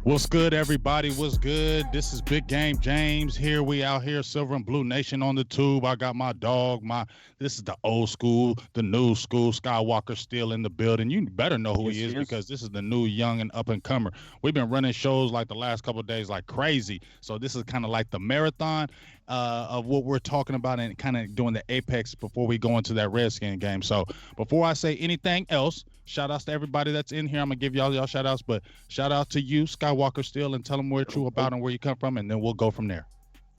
What's good, everybody? What's good? This is Big Game James here. We out here, Silver and Blue Nation on the tube. I got my dog. This is the old school, the new school. Skywalker still in the building. You better know who Yes, he is yes. because this is the new, young, and up and comer. We've been running shows like the last couple of days like crazy. So this is kind of like the marathon of what we're talking about and kind of doing the apex before we go into that Redskin game. So before I say anything else, shout outs to everybody that's in here. I'm gonna give y'all shout outs, but shout out to you, Skywalker Still, and tell them where true about and where you come from, and then we'll go from there.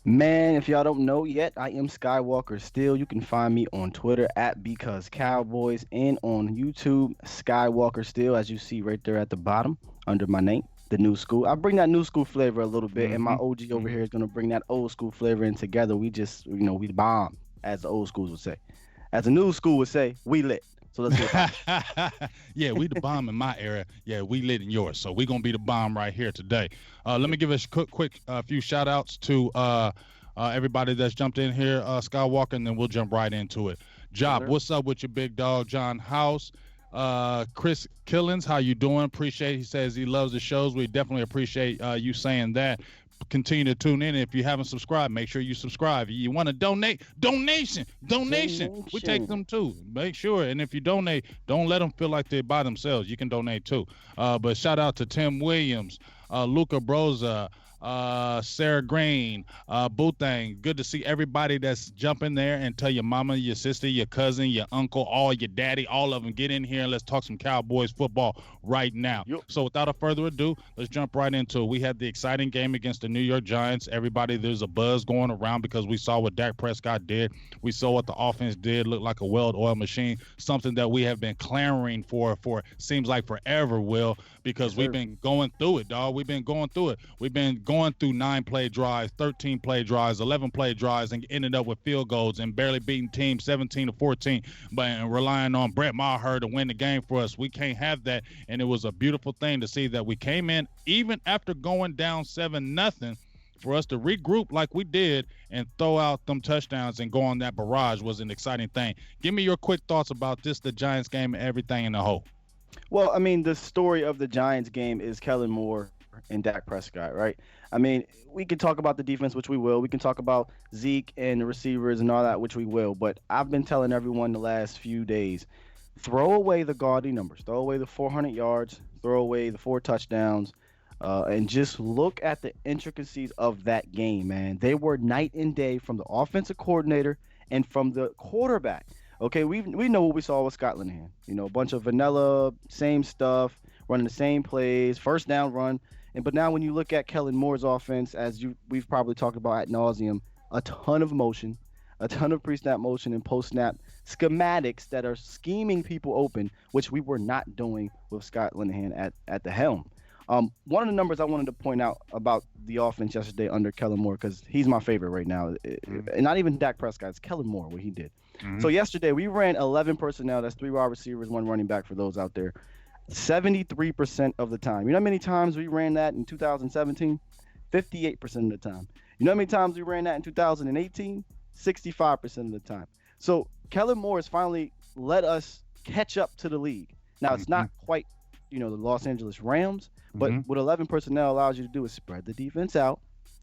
Man, if y'all don't know yet, I am Skywalker Steele. You can find me on Twitter at Because Cowboys and on YouTube, Skywalker Steele, as you see right there at the bottom under my name, the new school. I bring that new school flavor a little bit, and my OG over here is gonna bring that old school flavor in together. We just, we bomb, as the old schools would say. As the new school would say, we lit. So let's get it. Yeah, we the bomb in my area. Yeah, we lit in yours. So we gonna be the bomb right here today. Let me give a quick few shout outs to everybody that's jumped in here, Skywalker, and then we'll jump right into it. Job, sir. what's up with your big dog, John House? Chris Killens, how you doing? Appreciate. He says he loves the shows. We definitely appreciate you saying that. Continue to tune in. If you haven't subscribed, make sure you subscribe. You want to donate? Donation. We take them too. Make sure. And if you donate, don't let them feel like they're by themselves. You can donate too. But shout out to Tim Williams, Luca Broza, Sarah Green, Boothang. Good to see everybody that's jumping there and tell your mama, your sister, your cousin, your uncle, all your daddy, all of them, get in here and let's talk some Cowboys football right now. Yep. So without a further ado, let's jump right into it. We had the exciting game against the New York Giants. Everybody, there's a buzz going around because we saw what Dak Prescott did. We saw what the offense did, looked like a well-oiled machine, something that we have been clamoring for seems like forever, Will, because we've been going through it, dog. We've been going through it. We've been going through 9-play drives, 13-play drives, 11-play drives, and ended up with field goals and barely beating teams 17-14, but relying on Brett Maher to win the game for us. We can't have that, and it was a beautiful thing to see that we came in even after going down 7-0. For us to regroup like we did and throw out them touchdowns and go on that barrage was an exciting thing. Give me your quick thoughts about this, the Giants game, and everything in the whole. Well, I mean, the story of the Giants game is Kellen Moore and Dak Prescott, right? I mean, we can talk about the defense, which we will. We can talk about Zeke and the receivers and all that, which we will. But I've been telling everyone the last few days, throw away the gaudy numbers, throw away the 400 yards, throw away the 4 touchdowns, and just look at the intricacies of that game, man. They were night and day from the offensive coordinator and from the quarterback. Okay, we know what we saw with Scott Linehan. A bunch of vanilla, same stuff, running the same plays, first down run. But now when you look at Kellen Moore's offense, as we've probably talked about ad nauseum, a ton of motion, a ton of pre-snap motion and post-snap schematics that are scheming people open, which we were not doing with Scott Linehan at the helm. One of the numbers I wanted to point out about the offense yesterday under Kellen Moore, because he's my favorite right now, and not even Dak Prescott, it's Kellen Moore, what he did. So yesterday we ran 11 personnel, that's 3 wide receivers, 1 running back for those out there, 73% of the time. You know how many times we ran that in 2017? 58% of the time. You know how many times we ran that in 2018? 65% of the time. So Kellen Moore has finally let us catch up to the league. Now, it's not quite, the Los Angeles Rams, but what 11 personnel allows you to do is spread the defense out,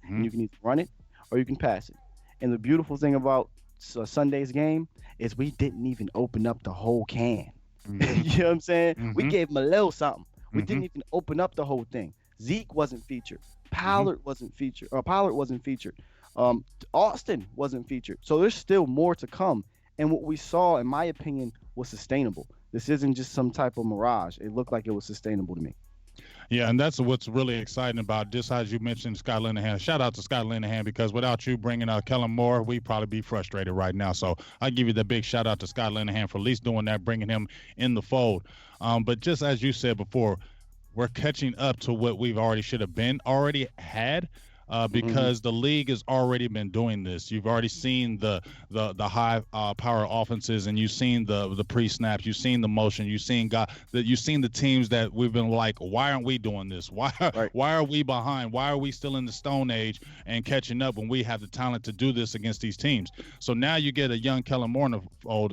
and you can either run it or you can pass it. And the beautiful thing about Sunday's game is we didn't even open up the whole can. You know what I'm saying? We gave him a little something. We didn't even open up the whole thing. Zeke wasn't featured. Pollard wasn't featured. Austin wasn't featured. So there's still more to come. And what we saw, in my opinion, was sustainable. This isn't just some type of mirage. It looked like it was sustainable to me. Yeah, and that's what's really exciting about this, as you mentioned, Scott Linehan. Shout out to Scott Linehan, because without you bringing Kellen Moore, we'd probably be frustrated right now. So I give you the big shout out to Scott Linehan for at least doing that, bringing him in the fold. But just as you said before, we're catching up to what we've already had. Because the league has already been doing this. You've already seen the high power offenses, and you've seen the pre-snaps, you've seen the motion, you've seen the teams that we've been like, why aren't we doing this? Why are we behind? Why are we still in the Stone Age and catching up when we have the talent to do this against these teams? So now you get a young Kellen Moore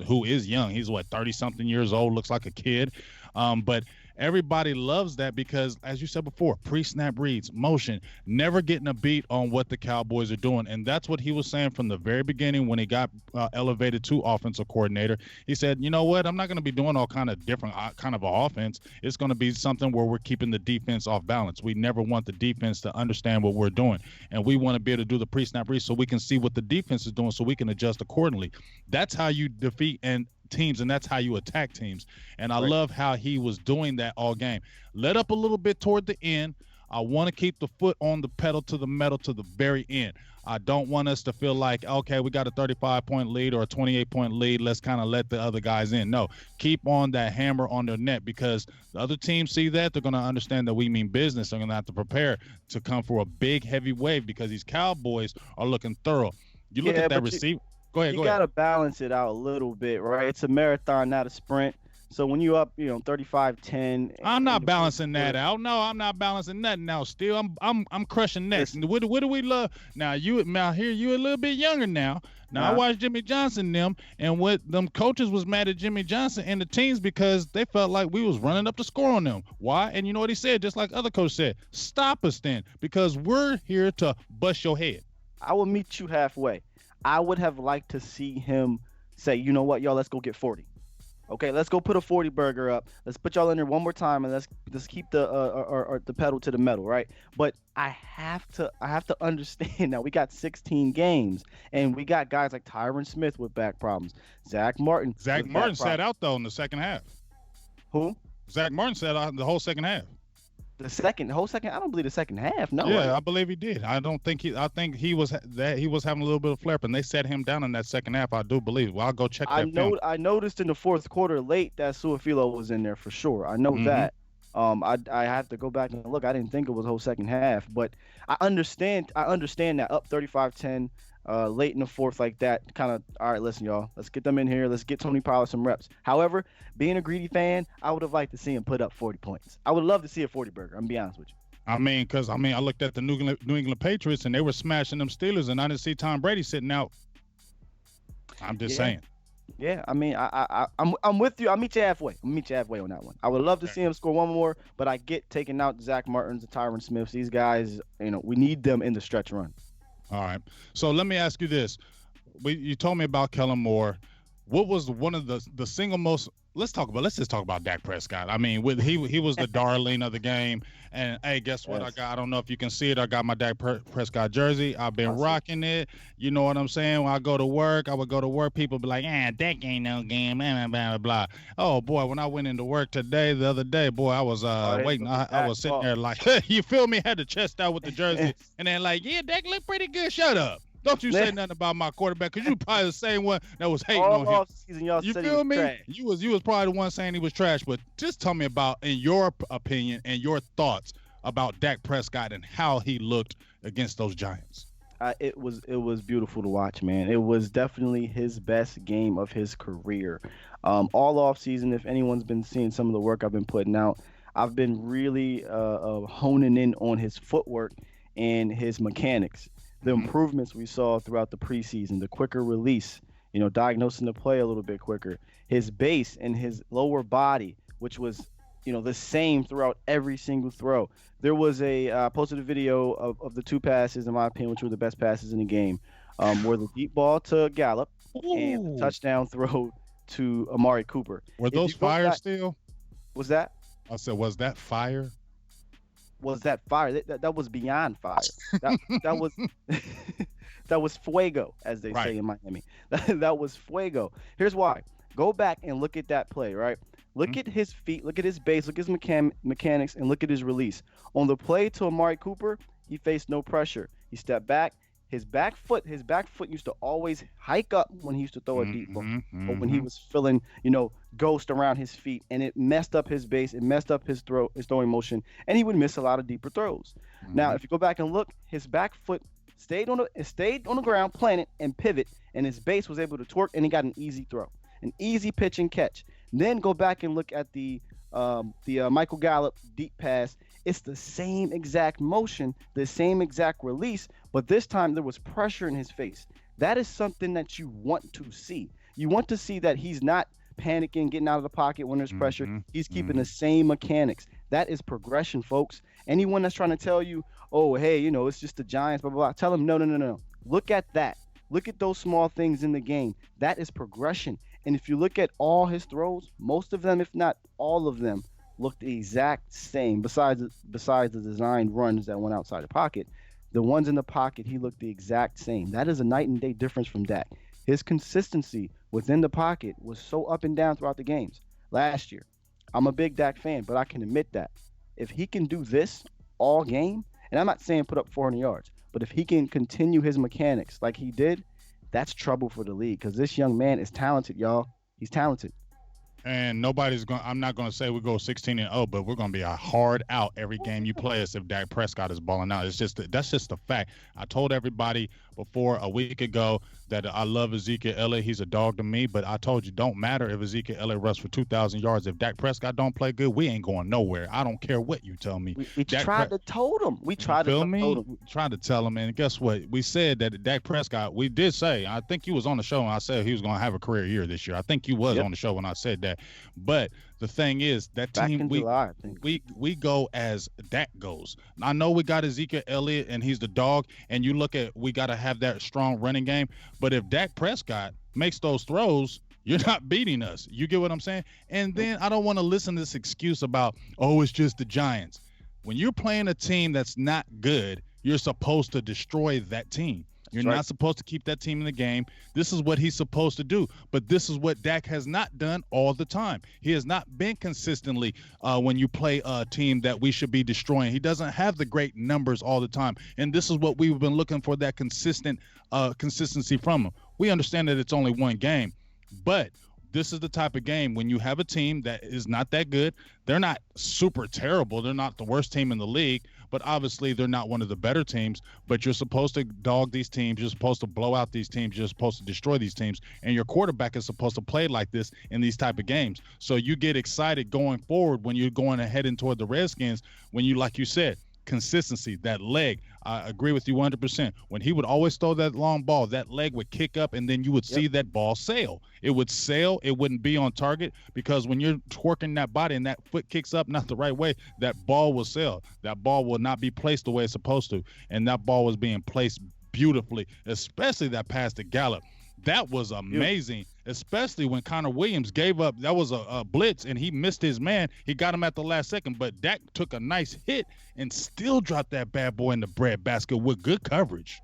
who is young. He's 30-something years old, looks like a kid. But Everybody loves that because, as you said before, pre-snap reads, motion, never getting a beat on what the Cowboys are doing. And that's what he was saying from the very beginning when he got elevated to offensive coordinator. He said, you know what, I'm not going to be doing all kind of different kind of offense. It's going to be something where we're keeping the defense off balance. We never want the defense to understand what we're doing. And we want to be able to do the pre-snap reads so we can see what the defense is doing so we can adjust accordingly. That's how you defeat teams, and that's how you attack teams. And I love how he was doing that all game. Let up a little bit toward the end. I want to keep the foot on the pedal to the metal to the very end. I don't want us to feel like, okay, we got a 35-point lead or a 28-point lead. Let's kind of let the other guys in. No, keep on that hammer on their net, because the other teams see that. They're going to understand that we mean business. They're going to have to prepare to come for a big, heavy wave because these Cowboys are looking thorough. You look at that receiver. Go ahead. You got to balance it out a little bit, right? It's a marathon, not a sprint. So when you up, 35-10. I'm not balancing that out. No, I'm not balancing nothing now. Still, I'm crushing necks. What do we love? Now you're a little bit younger now. Now I watched Jimmy Johnson them, and what them coaches was mad at Jimmy Johnson and the teams because they felt like we was running up the score on them. Why? And you know what he said? Just like other coaches said, stop us then, because we're here to bust your head. I will meet you halfway. I would have liked to see him say, you know what, y'all, let's go get 40. Okay, let's go put a 40 burger up. Let's put y'all in there one more time, and let's keep the pedal to the metal, right? But I have to understand now we got 16 games, and we got guys like Tyron Smith with back problems. Zach Martin sat out though in the second half. Who? Zach Martin sat out the whole second half. The whole second. I don't believe the second half. No. Yeah, I believe he did. I think he was having a little bit of flare, and they set him down in that second half. I do believe. Well, I'll go check that. I noticed in the fourth quarter late that Suafilo was in there for sure. I know that. I have to go back and look. I didn't think it was the whole second half, but I understand that up 35-10 late in the fourth like that. Kind of, all right, listen, y'all, let's get them in here. Let's get Tony Pollard some reps. However, being a greedy fan, I would have liked to see him put up 40 points. I would love to see a 40 burger. I'm gonna be honest with you. I looked at the New England Patriots and they were smashing them Steelers, and I didn't see Tom Brady sitting out. I'm just saying. Yeah, I'm with you. I'll meet you halfway. On that one. I would love to see him score one more, but I get taking out Zach Martins and Tyron Smiths. These guys, we need them in the stretch run. All right. So let me ask you this. You told me about Kellen Moore. What was one of the single most – let's just talk about Dak Prescott. I mean, he was the darling of the game. And, hey, guess what? Yes. I don't know if you can see it. I got my Dak Prescott jersey. I've been rocking it. You know what I'm saying? When I would go to work, people be like, Dak ain't no game, blah, blah, blah. Oh, boy, when I went into work the other day, boy, I was waiting. I was sitting there like, you feel me? Had the chest out with the jersey. And then like, yeah, Dak look pretty good. Shut up. Don't you say nothing about my quarterback, because you probably the same one that was hating on him. Season, y'all you said feel me? Trash. You was probably the one saying he was trash, but just tell me about, in your opinion and your thoughts about Dak Prescott and how he looked against those Giants. It was beautiful to watch, man. It was definitely his best game of his career. All off season, if anyone's been seeing some of the work I've been putting out, I've been really honing in on his footwork and his mechanics. The improvements we saw throughout the preseason, the quicker release, diagnosing the play a little bit quicker, his base and his lower body, which was, the same throughout every single throw. There was posted a video of the two passes, in my opinion, which were the best passes in the game, were the deep ball to Gallup and the touchdown throw to Amari Cooper. Were those fire still? Was that? I said, was that fire? Was that fire? That was beyond fire. That was that was fuego, as they say in Miami. That was fuego. Here's why. Go back and look at that play, right? Look at his feet, look at his base, look at his mechanics, and look at his release. On the play to Amari Cooper, he faced no pressure. He stepped back. His back foot used to always hike up when he used to throw a deep ball, or when he was feeling, ghost around his feet, and it messed up his base, it messed up his throwing motion, and he would miss a lot of deeper throws. Now, if you go back and look, his back foot stayed on the ground, planted, and pivot, and his base was able to torque, and he got an easy throw, an easy pitch and catch. Then go back and look at the Michael Gallup deep pass. It's the same exact motion, the same exact release, but this time there was pressure in his face. That is something that you want to see. You want to see that he's not panicking, getting out of the pocket when there's pressure. Mm-hmm. He's keeping Mm-hmm. the same mechanics. That is progression, folks. Anyone that's trying to tell you, oh, hey, it's just the Giants, blah, blah, blah, tell them, no, no, no, no. Look at that. Look at those small things in the game. That is progression. And if you look at all his throws, most of them, if not all of them, look the exact same. Besides the designed runs that went outside the pocket, the ones in the pocket, he looked the exact same. That is a night and day difference from Dak. His consistency within the pocket was so up and down throughout the games last year. I'm a big Dak fan, but I can admit that if he can do this all game, and I'm not saying put up 400 yards, but if he can continue his mechanics like he did, that's trouble for the league because this young man is talented, y'all. He's talented. And nobody's going. I'm not going to say we go 16-0, but we're going to be a hard out every game you play us if Dak Prescott is balling out. That's just a fact. I told everybody before a week ago that I love Ezekiel Elliott. He's a dog to me, but I told you don't matter if Ezekiel Elliott rushed for 2,000 yards. If Dak Prescott don't play good, we ain't going nowhere. I don't care what you tell me. We tried to told him. We tried to told him. Tried to tell him, and guess what? We said that Dak Prescott. We did say. I think you was on the show, and I said he was going to have a career year this year. I think you was on the show when I said that. But the thing is, that team July, we go as Dak goes. I know we got Ezekiel Elliott, and he's the dog. And you look at we got to have that strong running game. But if Dak Prescott makes those throws, you're not beating us. You get what I'm saying? And then I don't want to listen to this excuse about, oh, it's just the Giants. When you're playing a team that's not good, you're supposed to destroy that team. You're not supposed to keep that team in the game. This is what he's supposed to do. But this is what Dak has not done all the time. He has not been consistently when you play a team that we should be destroying. He doesn't have the great numbers all the time. And this is what we've been looking for, that consistency from him. We understand that it's only one game, but this is the type of game when you have a team that is not that good. They're not super terrible. They're not the worst team in the league, but obviously they're not one of the better teams. But you're supposed to dog these teams. You're supposed to blow out these teams. You're supposed to destroy these teams. And your quarterback is supposed to play like this in these type of games. So you get excited going forward when you're going ahead and toward the Redskins, when you, like you said, consistency, that leg. I agree with you 100%. When he would always throw that long ball, that leg would kick up, and then you would see that ball sail. It would sail. It wouldn't be on target, because when you're twerking that body and that foot kicks up not the right way, that ball will sail. That ball will not be placed the way it's supposed to, and that ball was being placed beautifully, especially that pass to Gallup. That was amazing, especially when Connor Williams gave up. That was a blitz, and he missed his man. He got him at the last second, but Dak took a nice hit and still dropped that bad boy in the breadbasket with good coverage.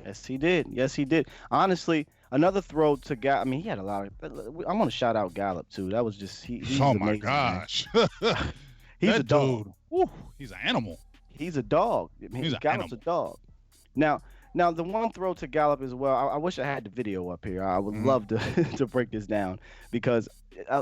Yes, he did. Yes, he did. Honestly, another throw to Gallup. I mean, he had a lot of. I'm gonna shout out Gallup too. That was just he's oh amazing, my gosh, he's that a dog. Dude, whew, he's an animal. He's a dog. I mean, He's Gallup's a dog. Now, the one throw to Gallup as well, I wish I had the video up here. I would love to to break this down, because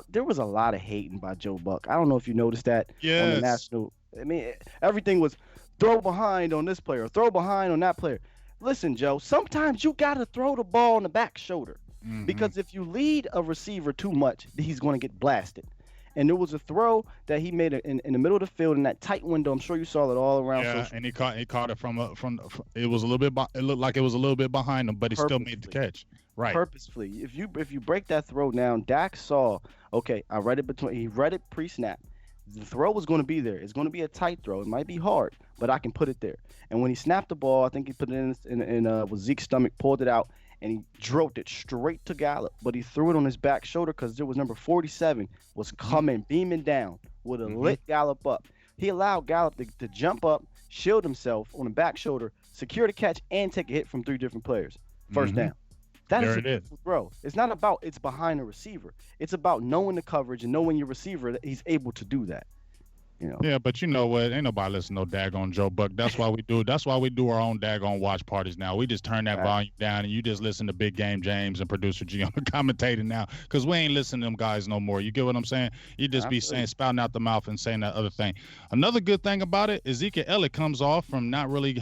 there was a lot of hating by Joe Buck. I don't know if you noticed that on the national. I mean, everything was throw behind on this player, throw behind on that player. Listen, Joe, sometimes you got to throw the ball on the back shoulder, because if you lead a receiver too much, he's going to get blasted. And there was a throw that he made in the middle of the field in that tight window. I'm sure you saw it all around. Yeah, and he caught it from it was a little bit. It looked like it was a little bit behind him, but he still made the catch. Right. Purposefully. If you break that throw down, Dak saw. Okay, I read it He read it pre-snap. The throw was going to be there. It's going to be a tight throw. It might be hard, but I can put it there. And when he snapped the ball, I think he put it in with Zeke's stomach, pulled it out, and he drove it straight to Gallup. But he threw it on his back shoulder, because there was number 47 was coming, beaming down, would have lit Gallup up. He allowed Gallup to jump up, shield himself on the back shoulder, secure the catch, and take a hit from 3 different players. First down. That is a beautiful throw. It's not about it's behind the receiver. It's about knowing the coverage and knowing your receiver that he's able to do that. Yeah, but you know what? Ain't nobody listen to no daggone Joe Buck. That's why we do. That's why we do our own daggone watch parties now. We just turn that volume down, and you just listen to Big Game James and producer G on the commentating now, because we ain't listening to them guys no more. You get what I'm saying? You just be saying, spouting out the mouth and saying that other thing. Another good thing about it, Ezekiel Elliott comes off from not really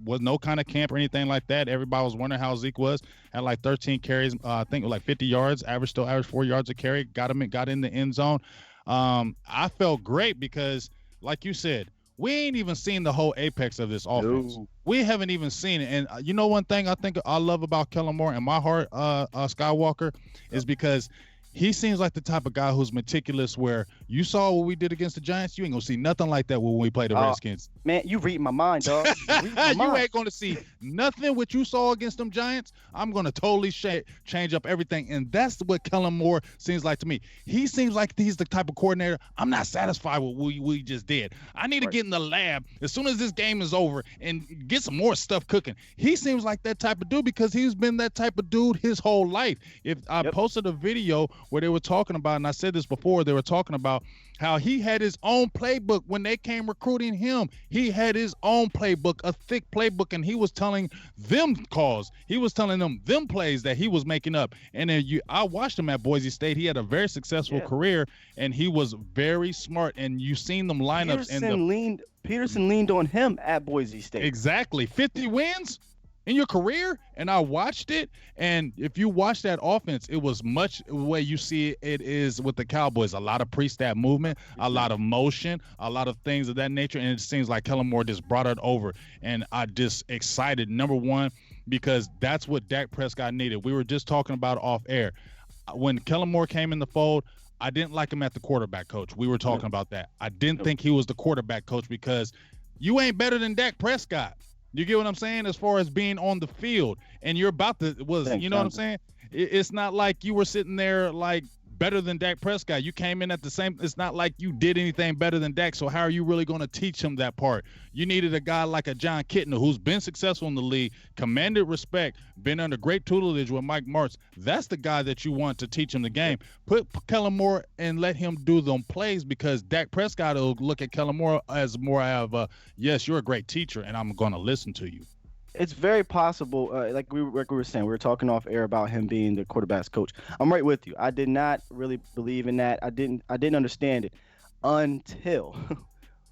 was no kind of camp or anything like that. Everybody was wondering how Zeke was. Had like 13 carries, I think like 50 yards, average 4 yards a carry. Got in the end zone. I felt great, because, like you said, we ain't even seen the whole apex of this offense. No. We haven't even seen it. And you know, one thing I think I love about Kellen Moore in my heart, Skywalker, is because he seems like the type of guy who's meticulous. Where you saw what we did against the Giants, you ain't gonna see nothing like that when we play the Redskins. Man, you read my mind, dog. You read my You mind. ain't gonna see nothing what you saw against them Giants. I'm gonna totally change up everything, and that's what Kellen Moore seems like to me. He seems like he's the type of coordinator. I'm not satisfied with what we just did. I need to get in the lab as soon as this game is over and get some more stuff cooking. He seems like that type of dude because he's been that type of dude his whole life. If I posted a video where they were talking about, and I said this before, they were talking about how he had his own playbook when they came recruiting him. He had his own playbook, a thick playbook, and he was telling them calls. He was telling them plays that he was making up. And then I watched him at Boise State. He had a very successful career, and he was very smart. And you seen them lineups. Peterson leaned on him at Boise State. Exactly. 50 wins in your career, and I watched it, and if you watch that offense, it was much the way you see it is with the Cowboys. A lot of pre-snap movement, a lot of motion, a lot of things of that nature, and it seems like Kellen Moore just brought it over, and I just excited, number one, because that's what Dak Prescott needed. We were just talking about off air. When Kellen Moore came in the fold, I didn't like him at the quarterback coach. We were talking about that. I didn't think he was the quarterback coach because you ain't better than Dak Prescott. You get what I'm saying? As far as being on the field, and you're about to you know what I'm saying? It's not like you were sitting there like better than Dak Prescott. You came in at the same. It's not like you did anything better than Dak. So how are you really going to teach him that part? You needed a guy like a John Kitna who's been successful in the league, commanded respect, been under great tutelage with Mike Martz. That's the guy that you want to teach him the game. Put Kellen Moore and let him do them plays because Dak Prescott will look at Kellen Moore as more of a, yes, you're a great teacher, and I'm going to listen to you. It's very possible, like we were saying, we were talking off air about him being the quarterback's coach. I'm right with you. I did not really believe in that. I didn't understand it until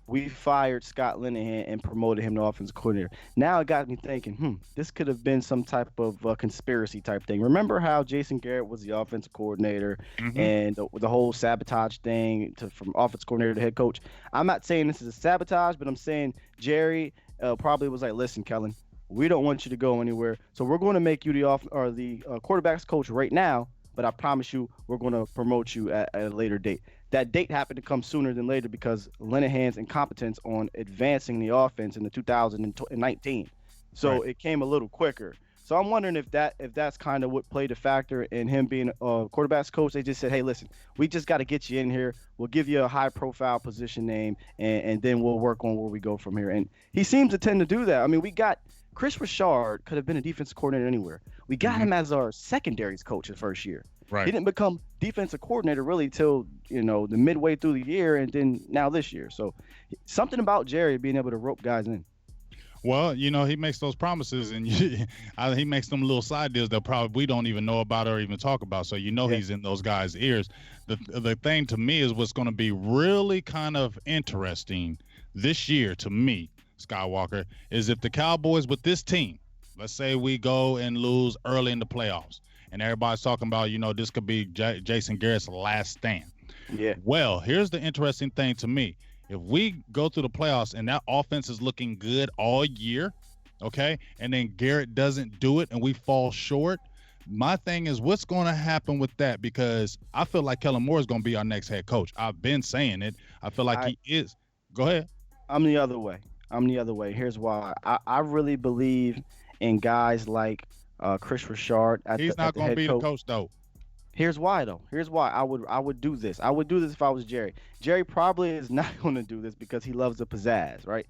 we fired Scott Linehan and promoted him to offensive coordinator. Now it got me thinking, this could have been some type of conspiracy type thing. Remember how Jason Garrett was the offensive coordinator and the whole sabotage thing from offensive coordinator to head coach? I'm not saying this is a sabotage, but I'm saying Jerry probably was like, listen, Kellen, we don't want you to go anywhere, so we're going to make you the quarterback's coach right now, but I promise you we're going to promote you at a later date. That date happened to come sooner than later because Linehan's incompetence on advancing the offense in the 2019. So It came a little quicker. So I'm wondering if that's kind of what played a factor in him being a quarterback's coach. They just said, hey, listen, we just got to get you in here. We'll give you a high-profile position name, and then we'll work on where we go from here. And he seems to tend to do that. I mean, we got Chris Richard could have been a defensive coordinator anywhere. We got him as our secondaries coach the first year. Right. He didn't become defensive coordinator really till, the midway through the year and then now this year. So something about Jerry being able to rope guys in. Well, he makes those promises and he makes them little side deals that we don't even know about or even talk about. So, he's in those guys' ears. The thing to me is what's going to be really kind of interesting this year to me, Skywalker, is if the Cowboys with this team, let's say we go and lose early in the playoffs, and everybody's talking about, this could be Jason Garrett's last stand. Yeah. Well, here's the interesting thing to me. If we go through the playoffs and that offense is looking good all year, okay, and then Garrett doesn't do it and we fall short, my thing is what's going to happen with that? Because I feel like Kellen Moore is going to be our next head coach. I've been saying it. I feel like he is. Go ahead. I'm the other way. Here's why. I really believe in guys like Chris Richard. He's not going to be the coach, though. Here's why, though. I would do this. I would do this if I was Jerry. Jerry probably is not going to do this because he loves the pizzazz, right?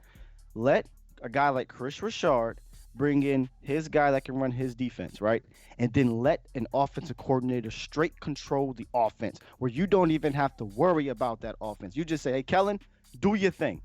Let a guy like Chris Richard bring in his guy that can run his defense, right? And then let an offensive coordinator straight control the offense where you don't even have to worry about that offense. You just say, hey, Kellen, do your thing.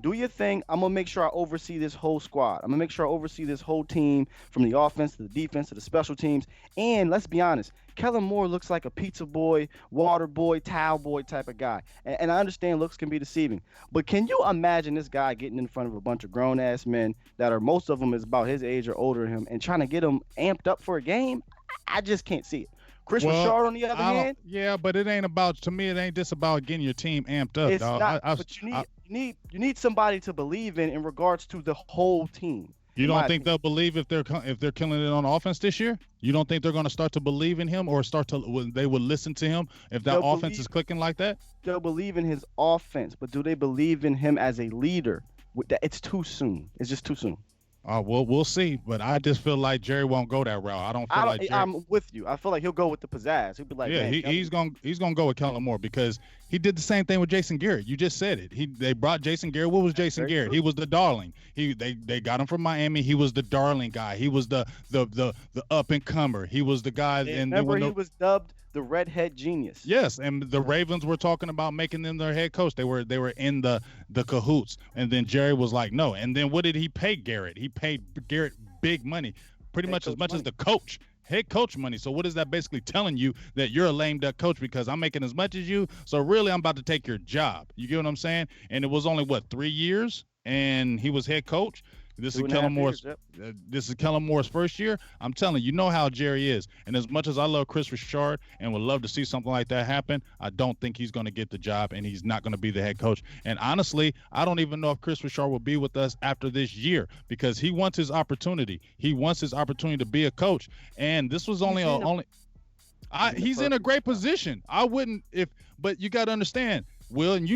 Do your thing. I'm going to make sure I oversee this whole squad. I'm going to make sure I oversee this whole team from the offense to the defense to the special teams. And let's be honest, Kellen Moore looks like a pizza boy, water boy, towel boy type of guy. And I understand looks can be deceiving. But can you imagine this guy getting in front of a bunch of grown-ass men that are most of them is about his age or older than him and trying to get them amped up for a game? I just can't see it. Chris Richard, on the other hand. Yeah, but it ain't about, to me, it ain't just about getting your team amped up. It's not, but you need somebody to believe in regards to the whole team. You in don't my think opinion. they'll believe if they're killing it on offense this year? You don't think they're going to start to believe in him or they will listen to him if that They'll offense is believe clicking like that? they'll believe in his offense, but do they believe in him as a leader? It's too soon. It's just too soon. We'll see, but I just feel like Jerry won't go that route. I don't feel I don't. like Jerry. I'm with you. I feel like he'll go with the pizzazz. He'll be like, Yeah, man, he's Kellen. gonna go with Kellen Moore because he did the same thing with Jason Garrett. You just said it. They brought Jason Garrett. What was That's Jason very Garrett? true. He was the darling. They got him from Miami. He was the darling guy. He was the up and comer. He was the guy. And And then remember, when he the was dubbed the redhead genius. yes, and the Ravens were talking about making them their head coach. They were in the cahoots, and then Jerry was like, no. And then what did he pay Garrett? He paid Garrett big money, pretty Head much as coach much as money. the coach. Head coach money. So what is that basically telling you? That you're a lame duck coach because I'm making as much as you. So really, I'm about to take your job. You get what I'm saying? And it was only what 3 years, and he was head coach. This is Two and a Kellen half Moore's. years. Yep. This is Kellen Moore's first year. I'm telling you, you know how Jerry is. And as much as I love Chris Richard and would love to see something like that happen, I don't think he's going to get the job, and he's not going to be the head coach. And honestly, I don't even know if Chris Richard will be with us after this year because he wants his opportunity. He wants his opportunity to be a coach. And this was only He's in a, he's in a perfect great spot. position. I wouldn't but you got to understand, Will, and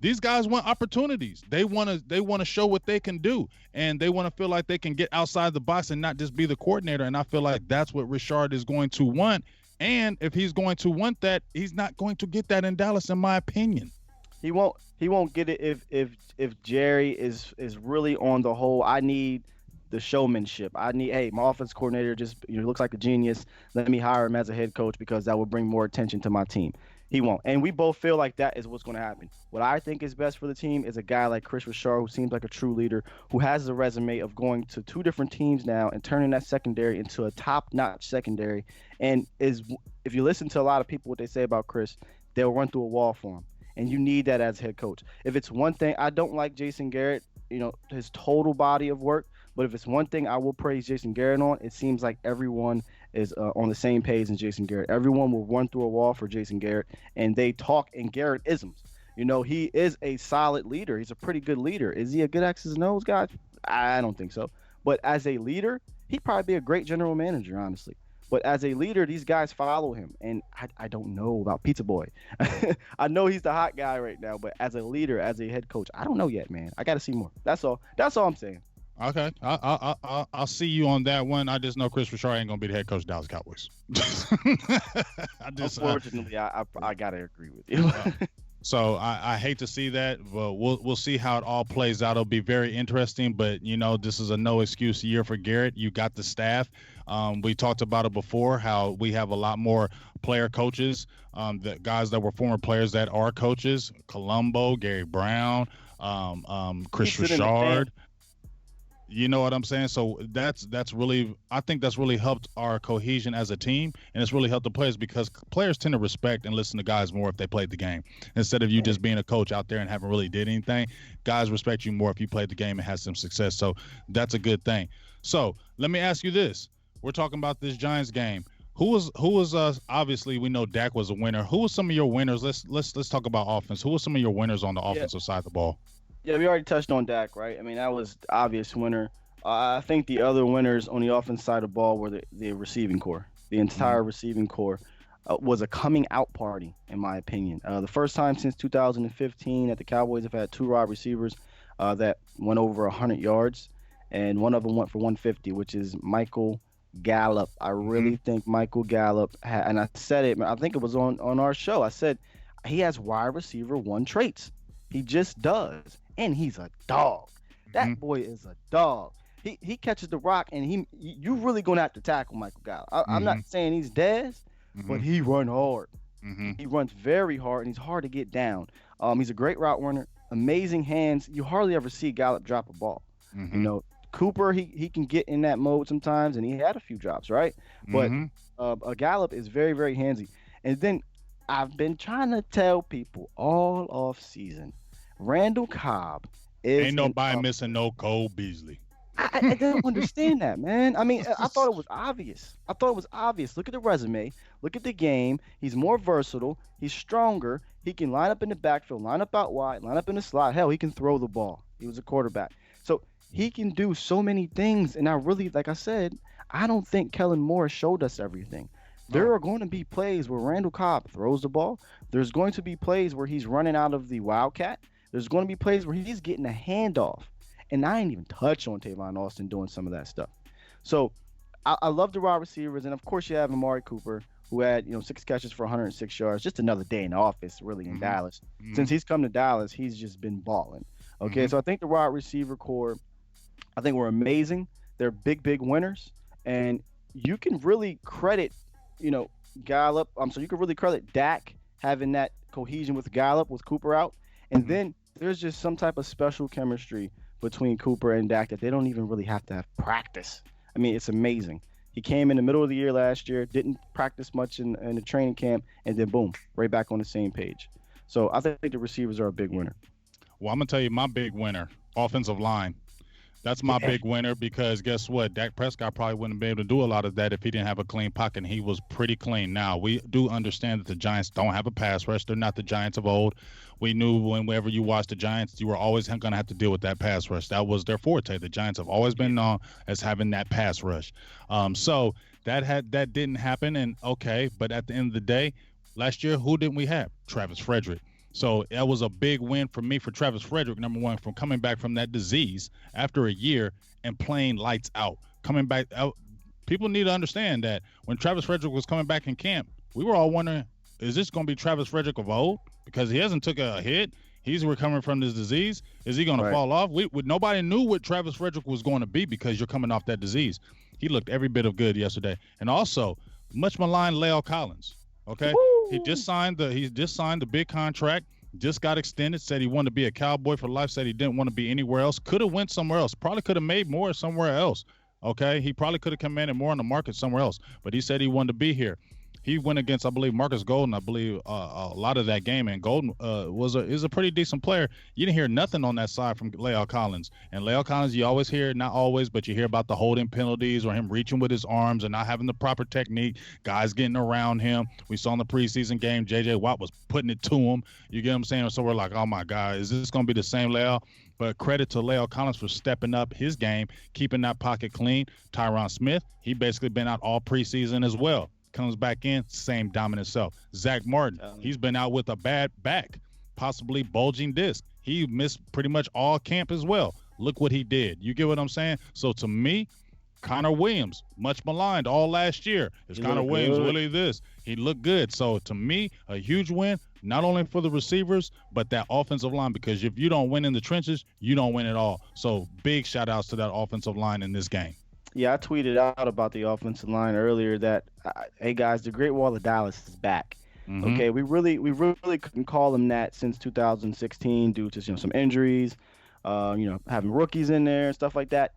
these guys want opportunities. They want to show what they can do, and they want to feel like they can get outside the box and not just be the coordinator. And I feel like that's what Richard is going to want. And if he's going to want that, he's not going to get that in Dallas, in my opinion. He won't get it if Jerry is really on the whole. I need the showmanship. I need, hey, my offense coordinator just looks like a genius. Let me hire him as a head coach because that will bring more attention to my team. He won't. And we both feel like that is what's going to happen. What I think is best for the team is a guy like Chris Richard, who seems like a true leader, who has a resume of going to two different teams now and turning that secondary into a top-notch secondary. And if you listen to a lot of people, what they say about Chris, they'll run through a wall for him. And you need that as head coach. If it's one thing, I don't like Jason Garrett, his total body of work. But if it's one thing I will praise Jason Garrett on, it seems like everyone is on the same page as Jason Garrett. Everyone will run through a wall for Jason Garrett, and they talk in Garrett isms. He is a solid leader. He's a pretty good leader. Is he a good X's and O's guy? I don't think so. But as a leader, he'd probably be a great general manager, honestly. But as a leader, these guys follow him, and I don't know about Pizza Boy. I know he's the hot guy right now, but as a leader, as a head coach, I don't know yet, man. I got to see more. That's all. That's all I'm saying. Okay, I'll see you on that one. I just know Chris Richard ain't gonna be the head coach of Dallas Cowboys. Unfortunately, I gotta agree with you. So I hate to see that, but we'll see how it all plays out. It'll be very interesting. But this is a no excuse year for Garrett. You got the staff. We talked about it before, how we have a lot more player coaches, the guys that were former players that are coaches. Colombo, Gary Brown, Chris Keeps it in the fan. Richard. You know what I'm saying? So that's really, I think that's really helped our cohesion as a team, and it's really helped the players because players tend to respect and listen to guys more if they played the game instead of you just being a coach out there and haven't really did anything. Guys respect you more if you played the game and had some success. So that's a good thing. So let me ask you this: we're talking about this Giants game. Who was obviously we know Dak was a winner. Who was some of your winners? Let's talk about offense. Who were some of your winners on the Yeah, offensive side of the ball? yeah, we already touched on Dak, right? I mean, that was the obvious winner. I think the other winners on the offense side of the ball were the receiving core. The Mm-hmm. entire receiving core was a coming out party, in my opinion. The first time since 2015 that the Cowboys have had two wide receivers that went over 100 yards, and one of them went for 150, which is Michael Gallup. I Mm-hmm. really think Michael Gallup, and I said it, I think it was on our show. I said he has wide receiver one traits. He just does, and he's a dog. Mm-hmm. That boy is a dog. He catches the rock, and you really gonna have to tackle Michael Gallup. I'm Mm-hmm. not saying he's dead, but Mm-hmm. he run hard. Mm-hmm. He runs very hard, and he's hard to get down. He's a great route runner, amazing hands. You hardly ever see Gallup drop a ball. You Mm-hmm. know, Cooper, he can get in that mode sometimes, and he had a few drops, right? But Mm-hmm. a Gallup is very, very handsy. And then I've been trying to tell people all off season, Randall Cobb is Ain't an nobody up. missing no Cole Beasley. I don't understand that, man. I mean, I thought it was obvious. I thought it was obvious. Look at the resume. Look at the game. He's more versatile. He's stronger. He can line up in the backfield, line up out wide, line up in the slot. Hell, he can throw the ball. He was a quarterback. So he can do so many things. And I really, like I said, I don't think Kellen Moore showed us everything. There No. are going to be plays where Randall Cobb throws the ball. There's going to be plays where he's running out of the Wildcat. There's going to be plays where he's getting a handoff. And I ain't even touch on Tavon Austin doing some of that stuff. So I love the wide receivers. And of course, you have Amari Cooper, who had, 6 catches for 106 yards. Just another day in the office, really, in Mm-hmm. Dallas. Mm-hmm. Since he's come to Dallas, he's just been balling. Okay, Mm-hmm. so I think the wide receiver core, I think we're amazing. They're big, big winners, and you can really credit, you know, Gallup. So you can really credit Dak having that cohesion with Gallup with Cooper out, and Mm-hmm. then there's just some type of special chemistry between Cooper and Dak that they don't even really have to have practice. I mean, it's amazing. He came in the middle of the year last year, didn't practice much in the training camp, and then boom, right back on the same page. So I think the receivers are a big winner. Well, I'm gonna tell you my big winner, offensive line. That's my Yeah, big winner because guess what? Dak Prescott probably wouldn't be able to do a lot of that if he didn't have a clean pocket. And he was pretty clean. Now, we do understand that the Giants don't have a pass rush. They're not the Giants of old. We knew whenever you watched the Giants, you were always going to have to deal with that pass rush. That was their forte. The Giants have always been known as having that pass rush. So that didn't happen. And okay, but at the end of the day, last year, who didn't we have? Travis Frederick. So that was a big win for me for Travis Frederick, number one, from coming back from that disease after a year and playing lights out. Coming back out, people need to understand that when Travis Frederick was coming back in camp, we were all wondering, is this going to be Travis Frederick of old? Because he hasn't took a hit. He's recovering from this disease. Is he going to right. fall off? Nobody knew what Travis Frederick was going to be because you're coming off that disease. He looked every bit of good yesterday. And also, much maligned La'el Collins. Okay, he Woo! just signed the big contract. Just got extended. Said he wanted to be a Cowboy for life. Said he didn't want to be anywhere else. Could have went somewhere else. Probably could have made more somewhere else. Okay, he probably could have commanded more on the market somewhere else. But he said he wanted to be here. He went against, I believe, Marcus Golden. I believe a lot of that game, and Golden is a pretty decent player. You didn't hear nothing on that side from La'el Collins. And La'el Collins, you always hear, not always, but you hear about the holding penalties or him reaching with his arms and not having the proper technique. Guys getting around him. We saw in the preseason game, J.J. Watt was putting it to him. You get what I'm saying? So we're like, oh my God, is this going to be the same La'el? But credit to La'el Collins for stepping up his game, keeping that pocket clean. Tyron Smith, he basically been out all preseason as well. Comes back in, same dominant self. Zach Martin, he's been out with a bad back, possibly bulging disc. He missed pretty much all camp as well. Look what he did. You get what I'm saying? So to me, Connor Williams, much maligned all last year. Is Connor Williams really this? He looked good. So to me, a huge win, not only for the receivers, but that offensive line, because if you don't win in the trenches, you don't win at all. So big shout outs to that offensive line in this game. Yeah, I tweeted out about the offensive line earlier that, hey guys, the Great Wall of Dallas is back. Mm-hmm. Okay, we really couldn't call them that since 2016 due to some injuries, having rookies in there and stuff like that.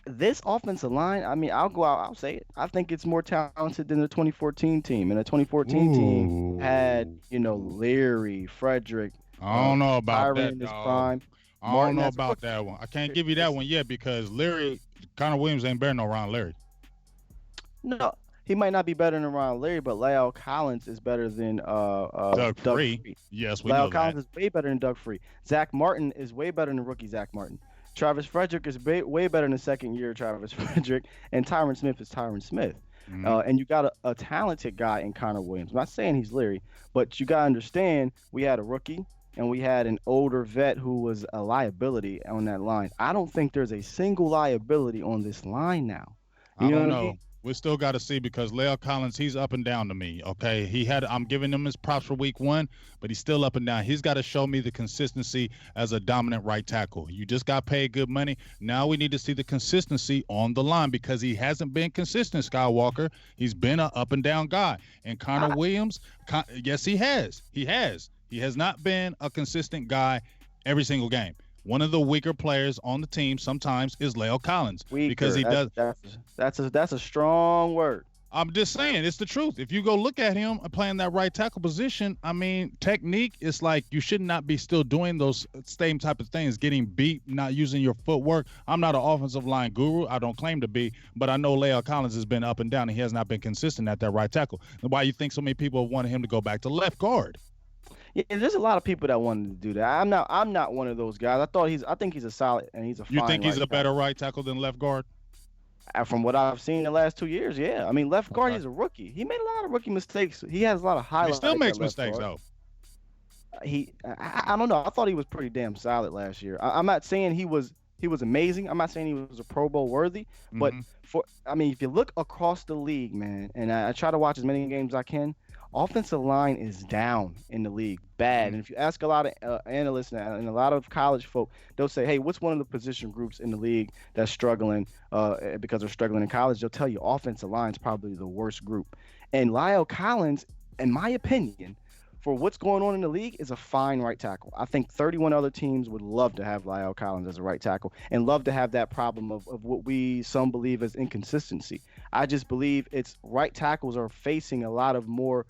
This offensive line, I mean, I'll go out, I'll say it. I think it's more talented than the 2014 team, and the 2014 team had Ooh. Leary, Frederick, I don't know about Tyron that, in his dog. prime, I don't Martin know as a about rookie. that one. I can't give you that one yet because Connor Williams ain't better no Ron Larry. No, he might not be better than Ron Leary, but La'el Collins is better than Doug Doug Free. Free. Yes, we know La'el that. Collins is way better than Doug Free. Zach Martin is way better than rookie Zach Martin. Travis Frederick is way better than second year Travis Frederick, and Tyron Smith is Tyron Smith. Mhm. And you got a talented guy in Connor Williams. I'm not saying he's Leary, but you got to understand we had a rookie and we had an older vet who was a liability on that line. I don't think there's a single liability on this line now. I You know don't what I know. mean? We still got to see because La'el Collins, he's up and down to me. Okay, I'm giving him his props for week one, but he's still up and down. He's got to show me the consistency as a dominant right tackle. You just got paid good money. Now we need to see the consistency on the line because he hasn't been consistent. Skywalker, he's been an up and down guy. And Connor Williams, yes, he has. He has. He has not been a consistent guy every single game. One of the weaker players on the team sometimes is La'el Collins because he does. That's a strong word. I'm just saying, it's the truth. If you go look at him playing that right tackle position, I mean, technique is like you should not be still doing those same type of things, getting beat, not using your footwork. I'm not an offensive line guru. I don't claim to be, but I know La'el Collins has been up and down, and he has not been consistent at that right tackle. And why you think so many people have wanted him to go back to left guard? Yeah, there's a lot of people that wanted to do that. I'm not one of those guys. I think he's a solid and he's a You fine think he's right a better tackle. right tackle than left guard? From what I've seen the last 2 years, yeah. I mean, left guard, Okay. he's a rookie. He made a lot of rookie mistakes. He has a lot of He still highlights at makes left mistakes guard. though. I don't know. I thought he was pretty damn solid last year. I'm not saying he was amazing. I'm not saying he was a Pro Bowl worthy, but Hmm. I mean, if you look across the league, man, and I try to watch as many games as I can, offensive line is down in the league, bad. Hmm. And if you ask a lot of analysts and a lot of college folk, they'll say, "Hey, what's one of the position groups in the league that's struggling because they're struggling in college?" They'll tell you offensive line is probably the worst group. And Lyle Collins, in my opinion, for what's going on in the league, is a fine right tackle. I think 31 other teams would love to have Lyle Collins as a right tackle and love to have that problem of what we some believe as inconsistency. I just believe it's right tackles are facing a lot of more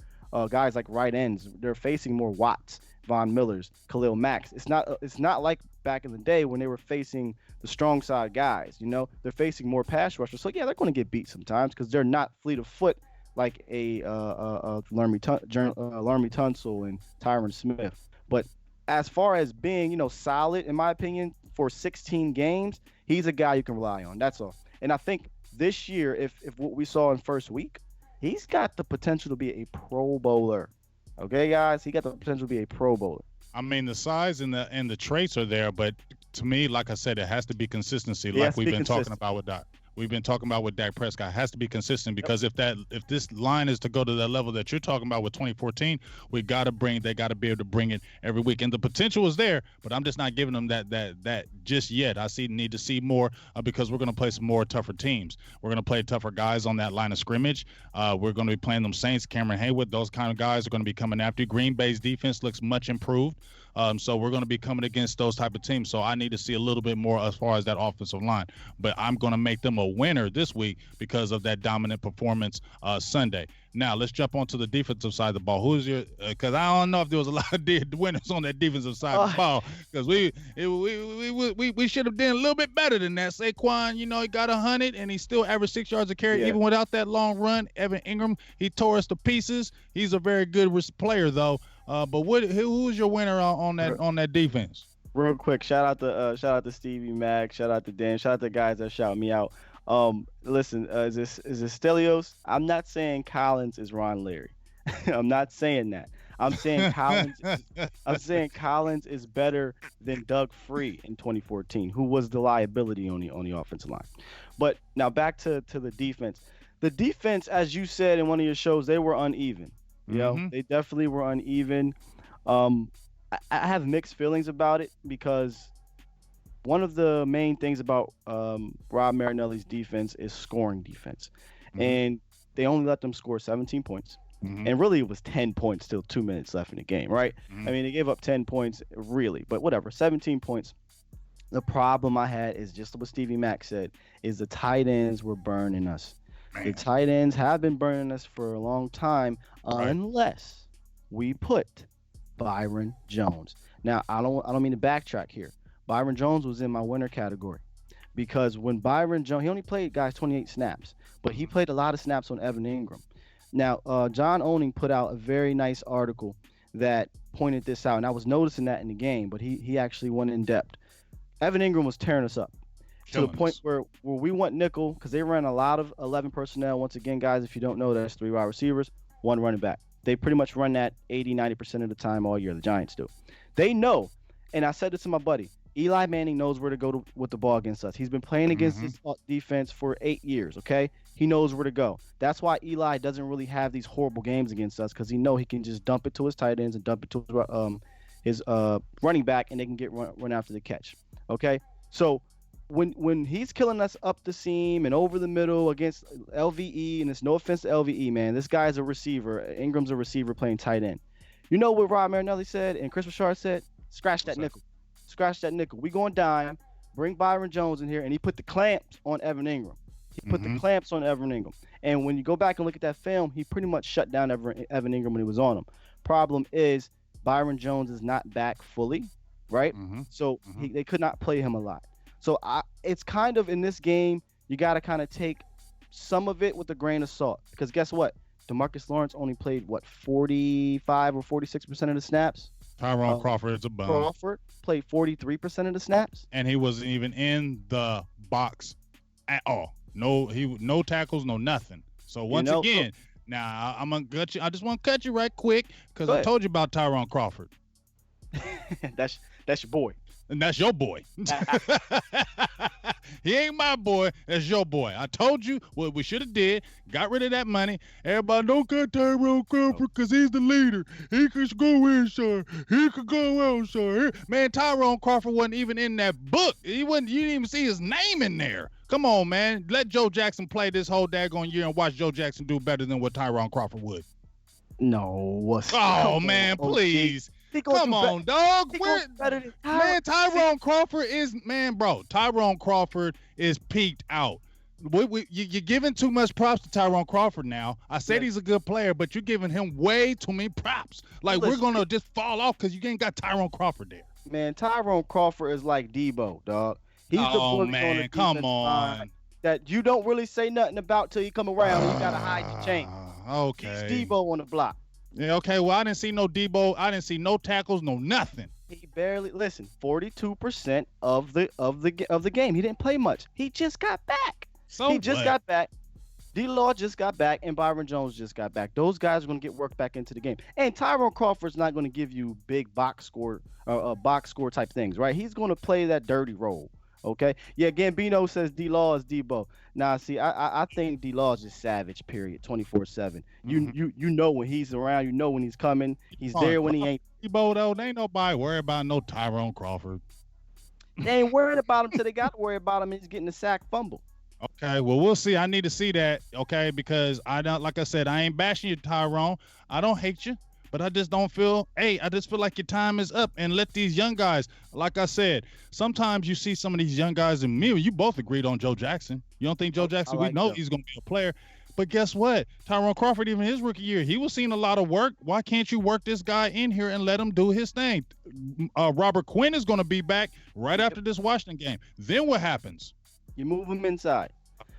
guys like right ends. They're facing more Watts, Von Millers, Khalil Macks. It's not like back in the day when they were facing the strong side guys. They're facing more pass rushers. So yeah, they're going to get beat sometimes because they're not fleet of foot like Larmy Tunsil and Tyron Smith. But as far as being, solid, in my opinion, for 16 games, he's a guy you can rely on. That's all. And I think this year, if what we saw in first week, he's got the potential to be a Pro Bowler. Okay, guys, he got the potential to be a Pro Bowler. I mean, the size and the traits are there, but to me, like I said, it has to be consistency, He like has to we've be been talking consistent. about with Doc. We've been talking about with Dak Prescott. It has to be consistent because if this line is to go to that level that you're talking about with 2014, they got to be able to bring it every week, and the potential is there. But I'm just not giving them that just yet. Need to see more because we're going to play some more tougher teams. We're going to play tougher guys on that line of scrimmage. We're going to be playing them Saints, Cameron Haywood. Those kind of guys are going to be coming after you. Green Bay's defense looks much improved. So we're going to be coming against those type of teams. So I need to see a little bit more as far as that offensive line. But I'm going to make them a winner this week because of that dominant performance Sunday. Now let's jump onto the defensive side of the ball. Who's your? Because I don't know if there was a lot of winners on that defensive side of the ball. Because we should have done a little bit better than that. Saquon, he got 100 and he still averaged 6 yards a carry Yeah. even without that long run. Evan Ingram, he tore us to pieces. He's a very good player though. But who's your winner on that defense? Real quick, shout out to Stevie Mac, shout out to Dan, shout out to the guys that shout me out. Listen, is this Stelios? I'm not saying Collins is Ron Leary. I'm not saying that. I'm saying Collins. I'm saying Collins is better than Doug Free in 2014, who was the liability on the offensive line. But now back to the defense. The defense, as you said in one of your shows, they were uneven. Mm-hmm. They definitely were uneven. I have mixed feelings about it because one of the main things about Rob Marinelli's defense is scoring defense, Mm-hmm. and they only let them score 17 points, Mm-hmm. and really it was 10 points till 2 minutes left in the game, right? Mm-hmm. I mean, they gave up 10 points, really, but whatever, 17 points. The problem I had is just what Stevie Mack said: is the tight ends were burning us. The Man. tight ends have been burning us for a long time, Right. unless we put Byron Jones. Now, I don't mean to backtrack here. Byron Jones was in my winner category because when Byron Jones, he only played guys 28 snaps, but he played a lot of snaps on Evan Ingram. Now, John Owning put out a very nice article that pointed this out, and I was noticing that in the game, but he actually went in depth. Evan Ingram was tearing us up to the Killing point us. where we went nickel because they ran a lot of 11 personnel. Once again, guys, if you don't know, that's 3 wide receivers, 1 running back. They pretty much run that 80-90% of the time all year. The Giants do. They know, and I said this to my buddy. Eli Manning knows where to go with the ball against us. He's been playing against Mhm. this defense for 8 years. Okay, he knows where to go. That's why Eli doesn't really have these horrible games against us because he know he can just dump it to his tight ends and dump it to his running back, and they can get run after the catch. Okay, so when he's killing us up the seam and over the middle against LVE, and it's no offense to LVE, man, this guy's a receiver. Ingram's a receiver playing tight end. You know what Rob Marinelli said and Chris Richard said? Scratch that nickel. Scratch that nickel. We going dime. Bring Byron Jones in here, and he put the clamps on Evan Ingram. He put the clamps on Evan Ingram. And when you go back and look at that film, he pretty much shut down Evan Ingram when he was on him. Problem is, Byron Jones is not back fully, right? Mhm. So they could not play him a lot. So it's kind of in this game, you got to kind of take some of it with a grain of salt because guess what? DeMarcus Lawrence only played what 45 or 46% of the snaps. Tyrone Crawford is a bum. Crawford played 43% of the snaps, and he wasn't even in the box at all. No tackles, no nothing. So once again, now I'm gonna cut you. I just want to cut you right quick because I told you about Tyrone Crawford. That's your boy. And that's your boy. He ain't my boy. That's your boy. I told you what we should have did. Got rid of that money. Everybody don't cut Tyrone Crawford because he's the leader. He could go inside. He could go outside. Man, Tyrone Crawford wasn't even in that book. You didn't even see his name in there. Come on, man. Let Joe Jackson play this whole daggone year and watch Joe Jackson do better than what Tyrone Crawford would. No. Man, please. Come on, dog. Man, Tyrone Crawford is, Tyrone Crawford is peaked out. You're giving too much props to Tyrone Crawford now. I said he's a good player, but you're giving him way too many props. Like, we're going to just fall off because you ain't got Tyrone Crawford there. Man, Tyrone Crawford is like Debo, dog. He's the bully on the come on. That you don't really say nothing about till you come around. You got to hide your chain. Okay. He's Debo on the block. Yeah, okay. Well, I didn't see no Debo. I didn't see no tackles, no nothing. He barely 42% of the game. He didn't play much. He just got back. Got back. D-Law just got back, and Byron Jones just got back. Those guys are going to get work back into the game. And Tyrone Crawford's not going to give you big box score type things, right? He's going to play that dirty role. Okay. Yeah. Gambino says D-Law is Debo. Nah, see, I think D-Law is just savage. Period. 24/7. You know when he's around. You know when he's coming. He's there when he ain't. Debo though, ain't nobody worried about no Tyrone Crawford. They ain't worried about him till they got to worry about him. He's getting a sack fumble. Okay, well, we'll see. I need to see that, okay, because like I said, I ain't bashing you, Tyrone. I don't hate you, but I just feel like your time is up, and let these young guys, like I said, sometimes you see some of these young guys, and me, you both agreed on Joe Jackson. You don't think Joe Jackson, we know he's going to be a player, but guess what? Tyrone Crawford, even his rookie year, he was seeing a lot of work. Why can't you work this guy in here and let him do his thing? Robert Quinn is going to be back right after this Washington game. Then what happens? You move him inside.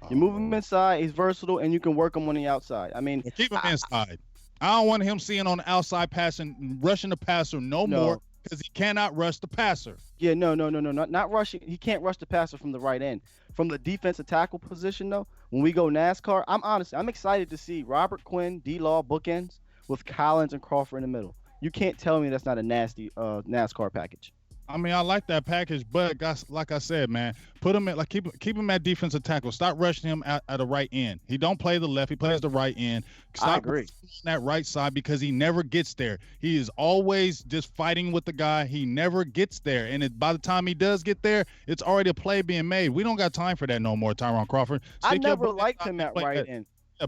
He's versatile, and you can work him on the outside. I mean, keep him inside. I don't want him seeing on the outside passing, rushing the passer no more because he cannot rush the passer. Yeah, no, not rushing. He can't rush the passer from the right end. From the defensive tackle position, though, when we go NASCAR, I'm excited to see Robert Quinn, D-Law bookends with Collins and Crawford in the middle. You can't tell me that's not a nasty NASCAR package. I mean, I like that package, but guys, like I said, man, put him at keep him at defensive tackle. Stop rushing him at the right end. He don't play the left; he plays the right end. I agree. That right side because he never gets there. He is always just fighting with the guy. He never gets there, and by the time he does get there, it's already a play being made. We don't got time for that no more, Tyrone Crawford. I never liked him at right end.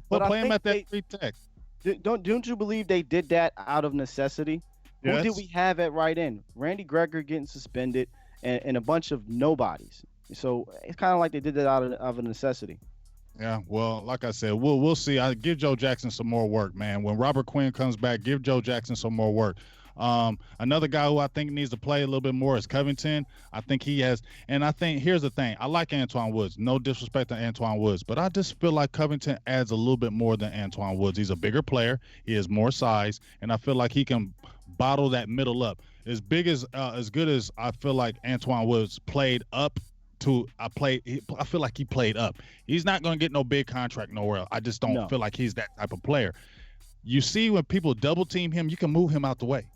Play him at that free tech. Don't you believe they did that out of necessity? Yes. Who did we have at right end? Randy Gregory getting suspended and a bunch of nobodies. So it's kind of like they did that out of a necessity. Yeah, well, like I said, we'll see. I give Joe Jackson some more work, man. When Robert Quinn comes back, give Joe Jackson some more work. Another guy who I think needs to play a little bit more is Covington. I think he has, and I think here's the thing. I like Antoine Woods. No disrespect to Antoine Woods, but I just feel like Covington adds a little bit more than Antoine Woods. He's a bigger player. He has more size, and I feel like he can bottle that middle up. As good as I feel like Antoine Woods played up to, I feel like he played up. He's not going to get no big contract nowhere else. I just don't feel like he's that type of player. You see, when people double team him, you can move him out the way.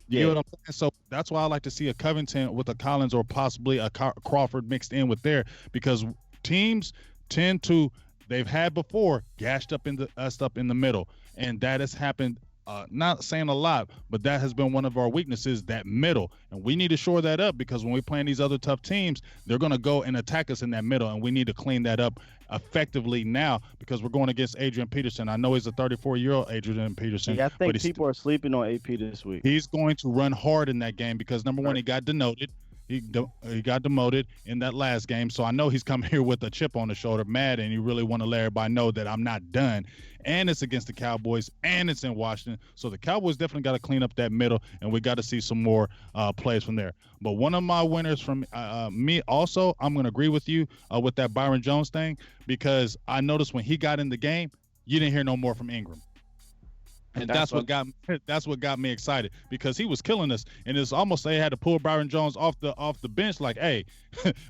You know what I'm saying? So that's why I like to see a Covington with a Collins or possibly a Crawford mixed in with there, because teams tend to, they've had before, gashed up in the middle, and that has happened. Not saying a lot, but that has been one of our weaknesses, that middle. And we need to shore that up, because when we're playing these other tough teams, they're going to go and attack us in that middle, and we need to clean that up effectively now, because we're going against Adrian Peterson. I know he's a 34-year-old Adrian Peterson. Yeah, I think people are sleeping on AP this week. He's going to run hard in that game because, number one, he got denoted. He got demoted in that last game, so I know he's coming here with a chip on the shoulder, mad, and you really want to let everybody know that I'm not done. And it's against the Cowboys, and it's in Washington, so the Cowboys definitely got to clean up that middle, and we got to see some more plays from there. But one of my winners from me also, I'm going to agree with you with that Byron Jones thing, because I noticed when he got in the game, you didn't hear no more from Ingram. And That's what what. got that's what got me excited because he was killing us, and it's almost they had to pull Byron Jones off the bench. Like, hey,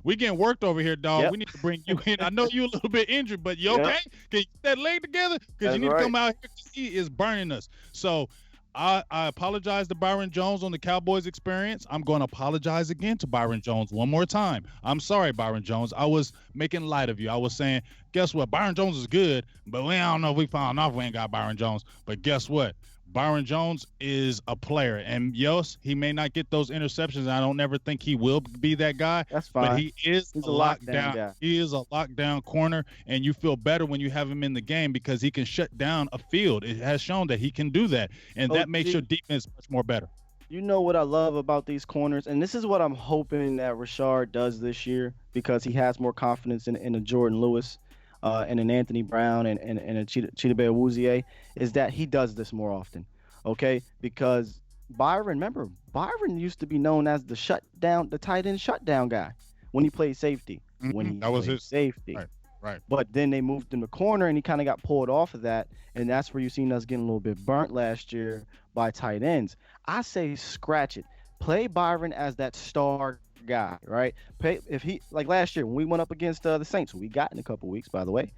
we getting worked over here, dog. Yep. We need to bring you in. I know you a little bit injured, but you Yep. okay? Can you get that leg together? Because you That's need to right. come out here. 'Cause he is burning us. So I apologize to Byron Jones on the Cowboys experience. I'm going to apologize again to Byron Jones one more time. I'm sorry, Byron Jones. I was making light of you. I was saying, guess what? Byron Jones is good, but we don't know if we found off we ain't got Byron Jones. But guess what? Byron Jones is a player, and yes, he may not get those interceptions. I don't ever think he will be that guy, That's but fine. he is He's a a lockdown guy. He is a lockdown corner, and you feel better when you have him in the game because he can shut down a field. It has shown that he can do that, and Oh, that makes your defense much more better. you know what I love about these corners, and this is what I'm hoping that Rashard does this year because he has more confidence in a Jordan Lewis, and an Anthony Brown and a Chidobe Awuzie, is that he does this more often, okay? Because remember, Byron used to be known as the tight end shutdown guy when he played safety. When he That was played his safety. right, right. But then they moved him to corner, and he kind of got pulled off of that, and that's where you seen us getting a little bit burnt last year by tight ends. I say scratch it. Play Byron as that star guy, right? Play if he like last year when we went up against the Saints, who we got in a couple weeks, by the way.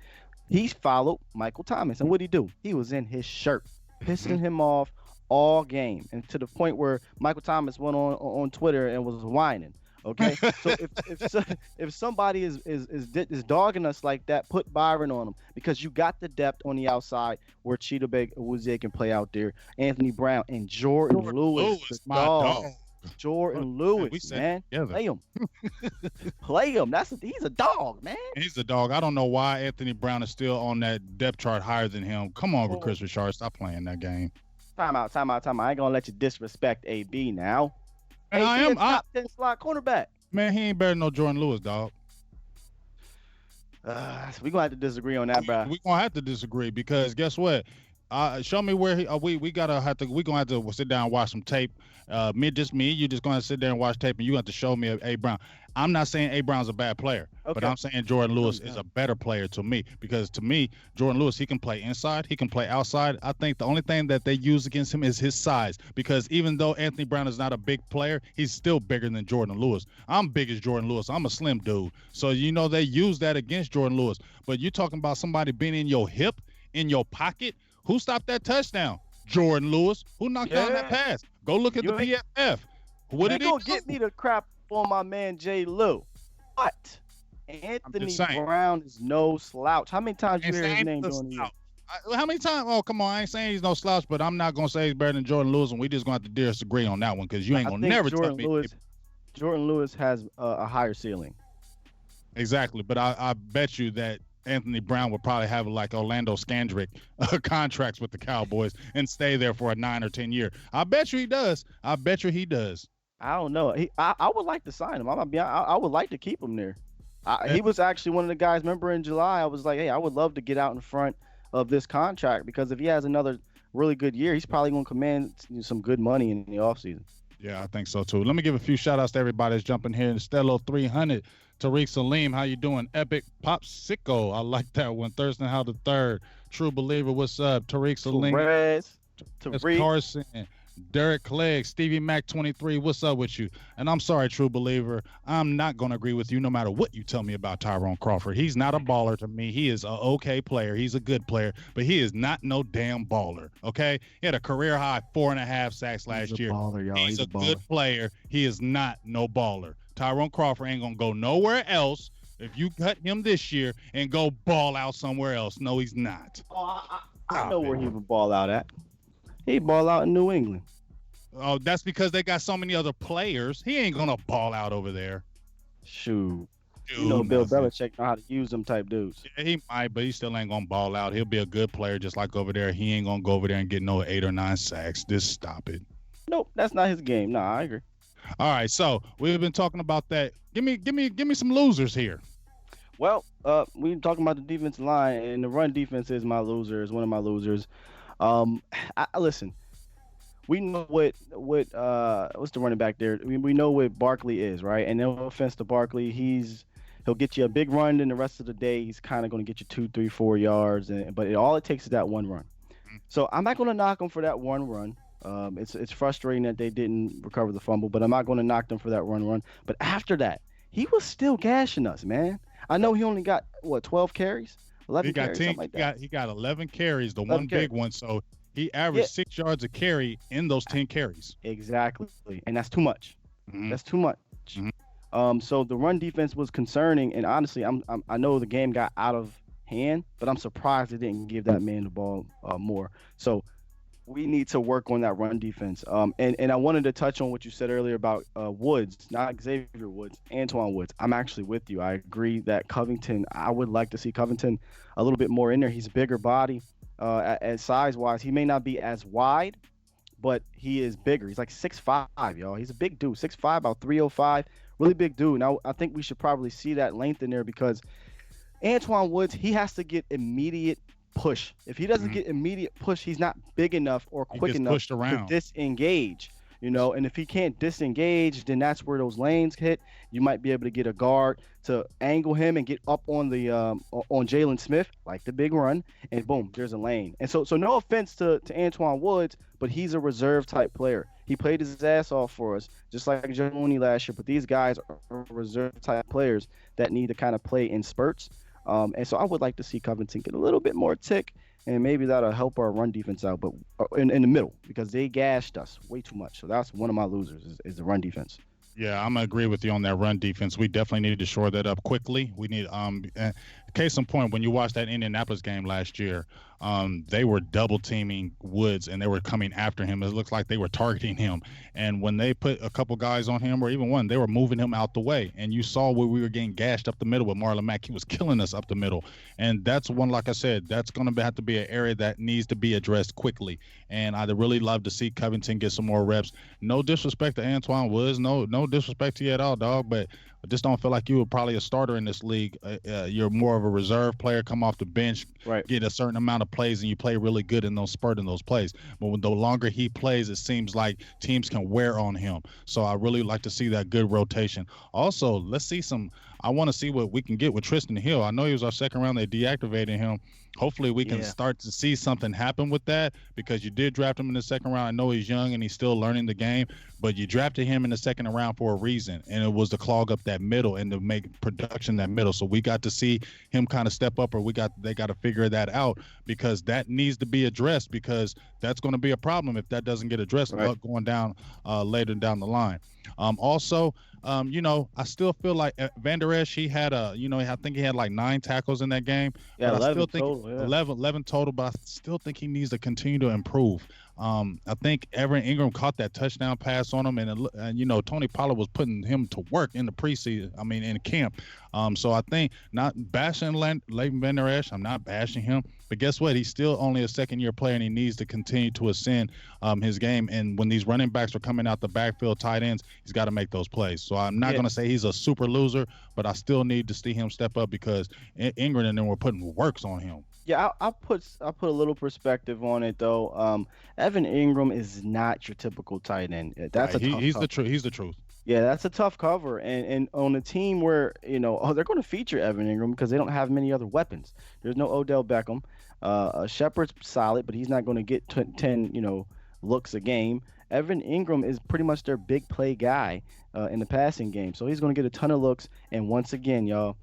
He followed Michael Thomas, and what'd he do? He was in his shirt, pissing him off all game, and to the point where Michael Thomas went on Twitter and was whining. Okay, so if somebody is dogging us like that, put Byron on them because you got the depth on the outside where Cheetah Awuzie can play out there. Anthony Brown and Jordan Lewis, the my dog. dog. Jordan We Lewis, said man, together. play him, play him. He's a dog, man. He's a dog. I don't know why Anthony Brown is still on that depth chart higher than him. Come on, Chris Richard, stop playing that game. Time out. I ain't gonna let you disrespect AB now. And AB I am. is top 10 slot cornerback. Man, he ain't better than no Jordan Lewis, dog. We gonna have to disagree on that, bro. We gonna have to disagree because guess what? Show me where he. We gonna have to sit down and watch some tape. Me, you just gonna sit there and watch tape, and you have to show me A. Brown. I'm not saying A. Brown's a bad player, but Okay. I'm saying Jordan Lewis is a better player to me because to me, Jordan Lewis, he can play inside, he can play outside. I think the only thing that they use against him is his size because even though Anthony Brown is not a big player, he's still bigger than Jordan Lewis. I'm big as Jordan Lewis. I'm a slim dude, so they use that against Jordan Lewis. But you're talking about somebody being in your hip, in your pocket. Who stopped that touchdown? Jordan Lewis. Who knocked down that pass? Go look at the PFF. What did he gonna do? get me to crap on my man Jay Lou? But Anthony Brown is no slouch. How many times you hear his name during the year? How many times? Oh, come on. I ain't saying he's no slouch, but I'm not going to say he's better than Jordan Lewis, and we just going to have to disagree on that one because you ain't going to never tell me. Jordan Lewis has a higher ceiling. Exactly, but I bet you that Anthony Brown would probably have like Orlando Scandrick contracts with the Cowboys and stay there for a 9 or 10 year. I bet you he does. I bet you he does. I don't know. I would like to sign him. I would like to keep him there. He was actually one of the guys. Remember in July, I was like, hey, I would love to get out in front of this contract because if he has another really good year, he's probably going to command some good money in the offseason. Yeah, I think so too. Let me give a few shout outs to everybody that's jumping here. Stello 300, Tariq Salim, how you doing? Epic Popsicle, I like that one. Thurston How the Third, True Believer, what's up? Tariq Salim, Tariq Carson, Derek Clegg, Stevie Mac 23, what's up with you? And I'm sorry, True Believer, I'm not going to agree with you no matter what you tell me about Tyrone Crawford. He's not a baller to me. He is an okay player. He's a good player, but he is not no damn baller, okay? He had a career high 4.5 sacks last year. Baller, y'all. He's a good player. He is not no baller. Tyrone Crawford ain't going to go nowhere else if you cut him this year and go ball out somewhere else. No, he's not. Oh, I know where he would ball out at. He ball out in New England. Oh, that's because they got so many other players. He ain't gonna ball out over there. Shoot. Bill Belichick know how to use them type dudes. Yeah, he might, but he still ain't gonna ball out. He'll be a good player just like over there. He ain't gonna go over there and get no 8 or 9 sacks. Just stop it. Nope, that's not his game. No, I agree. All right, so we've been talking about that. Give me some losers here. Well, we talking about the defensive line, and the run defense is one of my losers. Listen, we know what what's the running back there? We know what Barkley is, right? And no offense to Barkley, he's He'll get you a big run, and the rest of the day he's kind of going to get you 2, 3, 4 yards. All it takes is that one run. So I'm not going to knock him for that one run. It's frustrating that they didn't recover the fumble, but I'm not going to knock them for that run. But after that, he was still gashing us, man. I know he only got what 12 carries, He 11 got carries, 10. something like that. He got 11 carries, the 11 one carries. big one. So he Yeah, averaged 6 yards a carry in those 10 carries. exactly, and that's too much. Hmm. That's too much. Hmm. So the run defense was concerning, and honestly, I know the game got out of hand, but I'm surprised they didn't give that man the ball more. So we need to work on that run defense. And I wanted to touch on what you said earlier about Woods, not Xavier Woods, Antoine Woods. I'm actually with you. I agree that Covington. I would like to see Covington a little bit more in there. He's a bigger body, as size wise. He may not be as wide, but he is bigger. He's like 6'5", y'all. He's a big dude, 6'5", about 305. Really big dude. Now I think we should probably see that length in there because Antoine Woods, he has to get immediate push. If he doesn't Hmm. get immediate push, he's not big enough or He quick gets enough pushed to around. disengage. And if he can't disengage, then that's where those lanes hit. You might be able to get a guard to angle him and get up on the on Jalen Smith, like the big run, and boom, there's a lane. And so no offense to Antoine Woods, but he's a reserve type player. He played his ass off for us, just like Joe Mooney last year. But these guys are reserve type players that need to kind of play in spurts. And so I would like to see Covington get a little bit more tick, and maybe that'll help our run defense out, but in the middle because they gashed us way too much. So that's one of my losers is the run defense. Yeah, I'm gonna agree with you on that run defense. We definitely needed to shore that up quickly. We need case in point, when you watched that Indianapolis game last year, they were double teaming Woods and they were coming after him. It looks like they were targeting him. And when they put a couple guys on him, or even one, they were moving him out the way. And you saw where we were getting gashed up the middle with Marlon Mack. He was killing us up the middle. And that's one, like I said, that's going to have to be an area that needs to be addressed quickly. And I'd really love to see Covington get some more reps. No disrespect to Antoine Woods, no disrespect to you at all, dog. But I just don't feel like you were probably a starter in this league. You're more of a reserve player, come off the bench, Right. get a certain amount of plays, and you play really good in those spurt in those plays. But when the longer he plays, it seems like teams can wear on him. So I really like to see that good rotation. Also, let's see some. I want to see what we can get with Tristan Hill. I know he was our second round. They deactivated him. Hopefully we can Yeah. start to see something happen with that because you did draft him in the second round. I know he's young and he's still learning the game, but you drafted him in the second round for a reason, and it was to clog up that middle and to make production that middle. So we got to see him kind of step up, or they got to figure that out because that needs to be addressed because that's going to be a problem if that doesn't get addressed Right. going down later down the line. Also, I still feel like Van Der Esch, he had I think he had like 9 tackles in that game. Yeah, But I 11 still think total. Yeah. 11 total, but I still think he needs to continue to improve. I think Evan Ingram caught that touchdown pass on him, and Tony Pollard was putting him to work in the preseason. I mean, in camp. So I think not bashing Leighton Van Der Esch. I'm not bashing him, but guess what? He's still only a second-year player, and he needs to continue to ascend his game. And when these running backs are coming out the backfield, tight ends, he's got to make those plays. So I'm not going to say he's a super loser, but I still need to see him step up because Ingram and them were putting works on him. Yeah, I'll put a little perspective on it though. Evan Ingram is not your typical tight end. That's Right. a tough He's cover. the truth. He's the truth. Yeah, that's a tough cover. And on a team where they're going to feature Evan Ingram because they don't have many other weapons. There's no Odell Beckham. Shepard's solid, but he's not going to get 10 looks a game. Evan Ingram is pretty much their big play guy in the passing game, so he's going to get a ton of looks. And once again, y'all,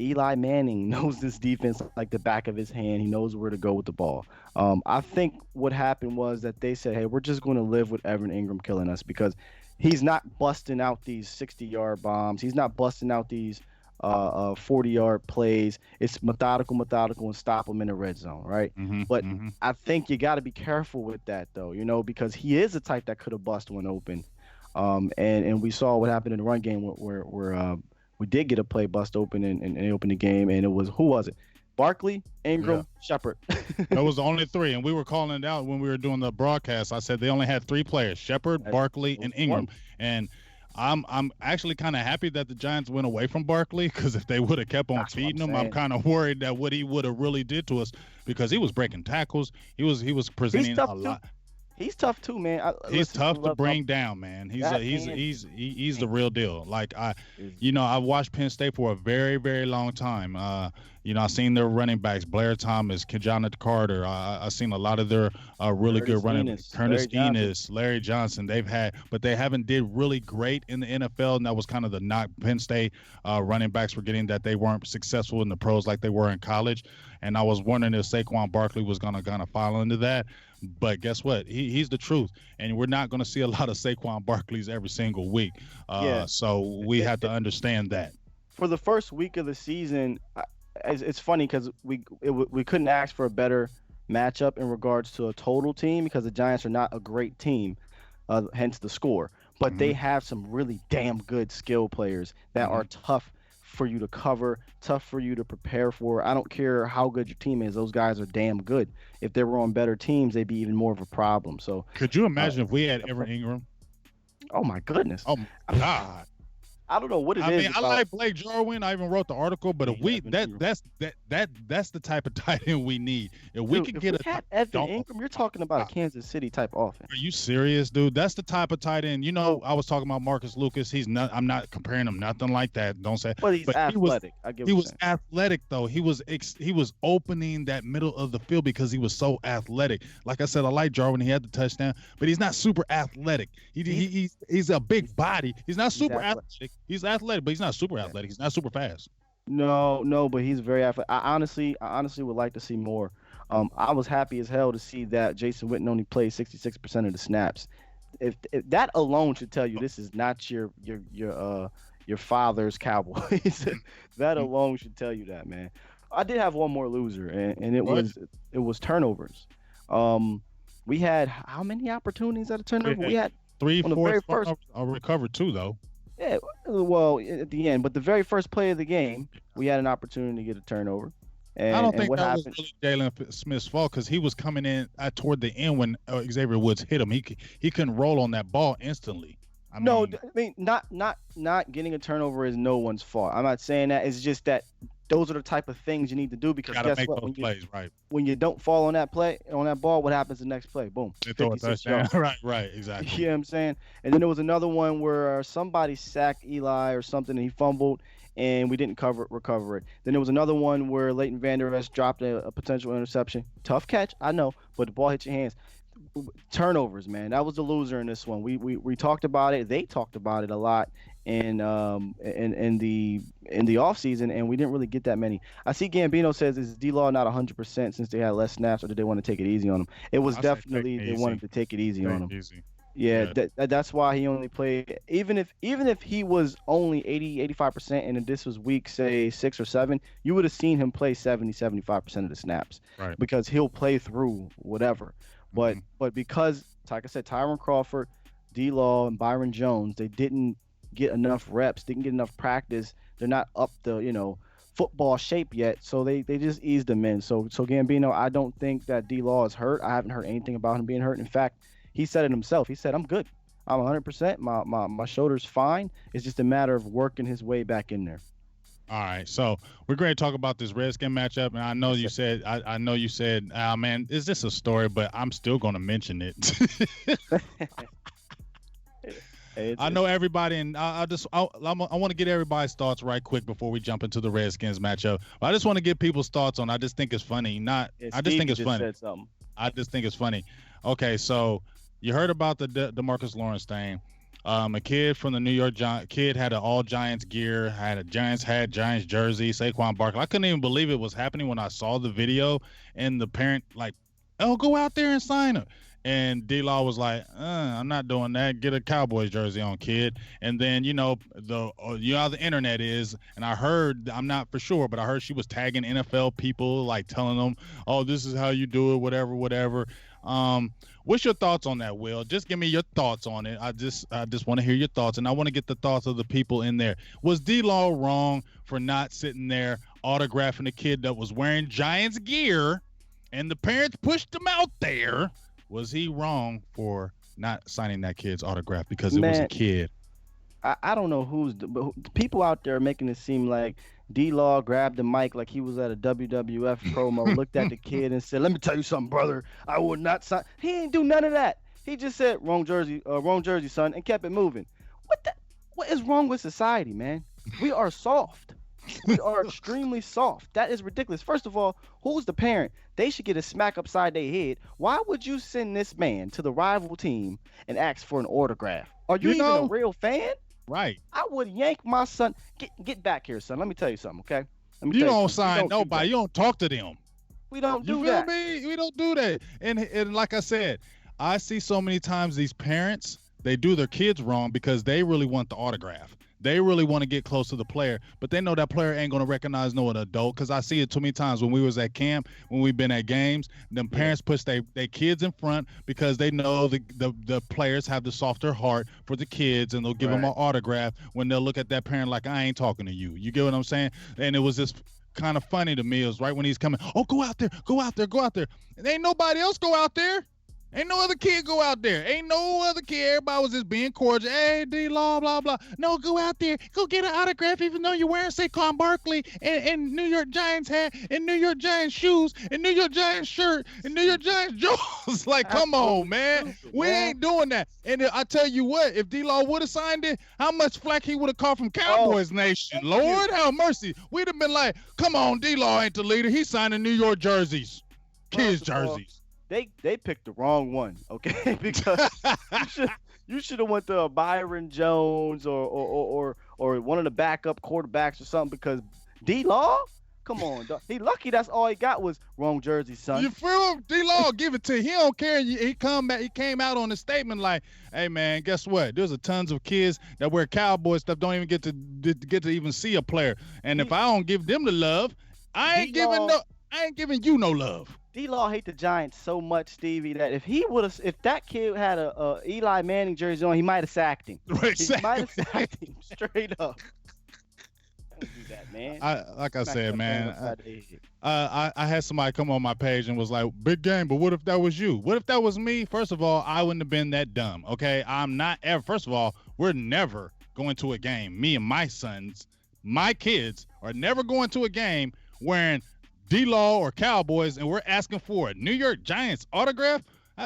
Eli Manning knows this defense like the back of his hand. He knows where to go with the ball. I think what happened was that they said, hey, we're just going to live with Evan Ingram killing us because he's not busting out these 60-yard bombs. He's not busting out these 40-yard plays. It's methodical, and stop him in the red zone, right? But I think you got to be careful with that, though, because he is a type that could have bust one open. And we saw what happened in the run game where we did get a play bust open and they opened the game, and it was, who was it? Barkley, Ingram, Shepard. That was the only 3, and we were calling it out when we were doing the broadcast. I said they only had 3 players: Shepard, Barkley, and Ingram. And I'm actually kind of happy that the Giants went away from Barkley because if they would have kept on That's what feeding I'm him, I'm saying. kind of worried that what he would have really did to us because he was breaking tackles. He was presenting tough a too. lot. He's tough too, man. He's Listen, I tough to love bring down, man. He's a that he's hand. he's the Man real deal. Like is I watched Penn State for a very very long time. I seen their running backs, Blair Thomas, Kajana Carter. I seen a lot of their really good Curtis running, Enos, Curtis Larry Johnson. Enos, Larry Johnson. But they haven't did really great in the NFL, and that was kind of the knock Penn State running backs were getting, that they weren't successful in the pros like they were in college. And I was wondering if Saquon Barkley was gonna kind of fall into that. But guess what? He's the truth, and we're not going to see a lot of Saquon Barkleys every single week. Yeah, So we have to understand that. for the first week of the season, it's funny because we couldn't ask for a better matchup in regards to a total team because the Giants are not a great team, hence the score. But they Mhm. have some really damn good skill players that are Mhm. tough for you to cover, tough for you to prepare for. I don't care how good your team is; those guys are damn good. If they were on better teams, they'd be even more of a problem. So, Could you uh, imagine if we had Evan Ingram? oh my goodness, Oh my God! I don't know what it I is mean, I about. like Blake Jarwin. I even wrote the article. But Yeah, if we Evan that Ingram. that's the type of tight end we need. If we Dude, could if get we a had Evan dog, Ingram, you're talking about a Kansas City type offense. are you serious, dude? That's the type of tight end. I was talking about Marcus Lucas. He's not. I'm not comparing him. Nothing like that. Don't say. But he's But athletic. I get he what you're was saying. athletic though. He was opening that middle of the field because he was so athletic. Like I said, I like Jarwin. He had the touchdown, but he's not super athletic. He's a big body. He's not He's super athletic. athletic. He's athletic, but he's not super Yeah. athletic. He's not super fast. No, no, but he's very athletic. I honestly would like to see more. I was happy as hell to see that Jason Witten only played 66% of the snaps. If that alone should tell you this is not your father's Cowboys. That alone should tell you that, man. I did have one more loser, and it What? was turnovers. Um, we had how many opportunities at a turnover? We had Three, on the four, very first. I'll recover two though. Yeah, well, at the end, but the very first play of the game, we had an opportunity to get a turnover, I don't and think what that was happened? really Jalen Smith's fault because he was coming in toward the end when Xavier Woods hit him. He couldn't roll on that ball instantly. I No, mean, I mean not getting a turnover is no one's fault. I'm not saying that. It's just that those are the type of things you need to do because got to guess make what? those plays right. When you don't fall on that play on that ball, what happens the next play? Boom, They throw a 56 touchdown. yards. Right, exactly. You know what I'm saying? And then there was another one where somebody sacked Eli or something, and he fumbled, and we didn't recover it. Then there was another one where Leighton Vander Esch dropped a potential interception. Tough catch, I know, but the ball hit your hands. Turnovers, man. That was the loser in this one. We talked about it. They talked about it a lot in the off season, and we didn't really get that many. I see Gambino says, is D-Law not 100% since they had less snaps, or did they want to take it easy on him? It was I say take definitely it they easy. wanted to take it easy on Take him. it easy. Yeah, Yeah. that's why he only played. Even if he was only 85%, and if this was week say 6 or 7, you would have seen him play 75% of the snaps Right. because he'll play through whatever. But Mhm. but because, like I said, Tyron Crawford, D-Law, and Byron Jones, they didn't get enough reps, didn't get enough practice. They're not up the football shape yet, so they just eased them in. So Gambino, I don't think that D-Law is hurt. I haven't heard anything about him being hurt. In fact, he said it himself. He said, I'm good. I'm 100%. My shoulder's fine. It's just a matter of working his way back in there. All right, so we're going to talk about this Redskin matchup, and I know Yes, you sir. said, I know you said, man, is this a story? But I'm still going to mention it. Hey, I know everybody, and I want to get everybody's thoughts right quick before we jump into the Redskins matchup. But I just want to get people's thoughts on. I just think it's funny. I just think it's funny. Said something. I just think it's funny. Okay, so you heard about the DeMarcus Lawrence thing. A kid from the New York kid had an all Giants gear, had a Giants hat, Giants jersey, Saquon Barkley. I couldn't even believe it was happening when I saw the video, and the parent like, "Oh, go out there and sign him." And D-Law was like, I'm not doing that. Get a Cowboys jersey on, kid. And then, how the internet is. And I heard, I'm not for sure, but I heard she was tagging NFL people, like telling them, oh, this is how you do it, whatever, whatever. What's your thoughts on that, Will? Just give me your thoughts on it. I just want to hear your thoughts, and I want to get the thoughts of the people in there. Was D-Law wrong for not sitting there autographing a kid that was wearing Giants gear, and the parents pushed him out there? Was he wrong for not signing that kid's autograph because it was a Man, kid? I don't know but people out there are making it seem like D-Law grabbed the mic like he was at a WWF promo, looked at the kid and said, "Let me tell you something, brother. I would not sign." He ain't do none of that. He just said wrong jersey, son, and kept it moving. What the? What is wrong with society, man? We are soft. We are extremely soft. That is ridiculous. First of all, who's the parent? They should get a smack upside their head. Why would you send this man to the rival team and ask for an autograph? Are you You even a know, real fan? right? I would yank my son. Get back here, son. Let me tell you something, okay? Let me You tell you don't something. We sign don't do nobody. that. You don't talk to them. We don't You do feel that. me? We don't do that. And like I said, I see so many times these parents, they do their kids wrong because they really want the autograph. They really want to get close to the player, but they know that player ain't gonna recognize no adult. Cause I see it too many times when we was at camp, when we've been at games, them Yeah. parents push they kids in front because they know the players have the softer heart for the kids and they'll give them Right. an autograph when they'll look at that parent like I ain't talking to you. You get what I'm saying? And it was just kind of funny to me. It was right when he's coming. Oh, go out there, go out there, go out there. And ain't nobody else go out there. Ain't no other kid go out there. Ain't no other kid. Everybody was just being cordial. Hey, D-Law, blah, blah. No, go out there. Go get an autograph even though you're wearing Saquon Barkley and New York Giants hat and New York Giants shoes and New York Giants shirt and New York Giants Jones. Like, come on, Absolutely man. stupid, We man. ain't doing that. And I tell you what, if D-Law would have signed it, how much flack he would have caught from Cowboys Nation. thank you. Lord have mercy. We'd have been like, come on, D-Law ain't the leader. He's signing New York jerseys. Kids First of all, jerseys. they picked the wrong one, okay? Because you should have went to a Byron Jones or one of the backup quarterbacks or something because D Law, come on, dog. He lucky that's all he got was wrong jersey, son. You feel him? D-Law give it to him. He don't care. He come back. He came out on a statement like, "Hey man, guess what? There's a tons of kids that wear Cowboy stuff don't even get to even see a player. And if He- I don't give them the love, I ain't giving you no love." D Law hate the Giants so much, Stevie, that if that kid had a Eli Manning jersey on, he might have sacked him. He might have sacked him straight up. Don't do that, man. Like I Smack said, that man, upside the head. I had somebody come on my page and was like, "Big game, but what if that was you? What if that was me?" First of all, I wouldn't have been that dumb. Okay, I'm not ever. First of all, we're never going to a game. Me and my sons, my kids, are never going to a game wearing D-Law or Cowboys, and we're asking for a New York Giants autograph.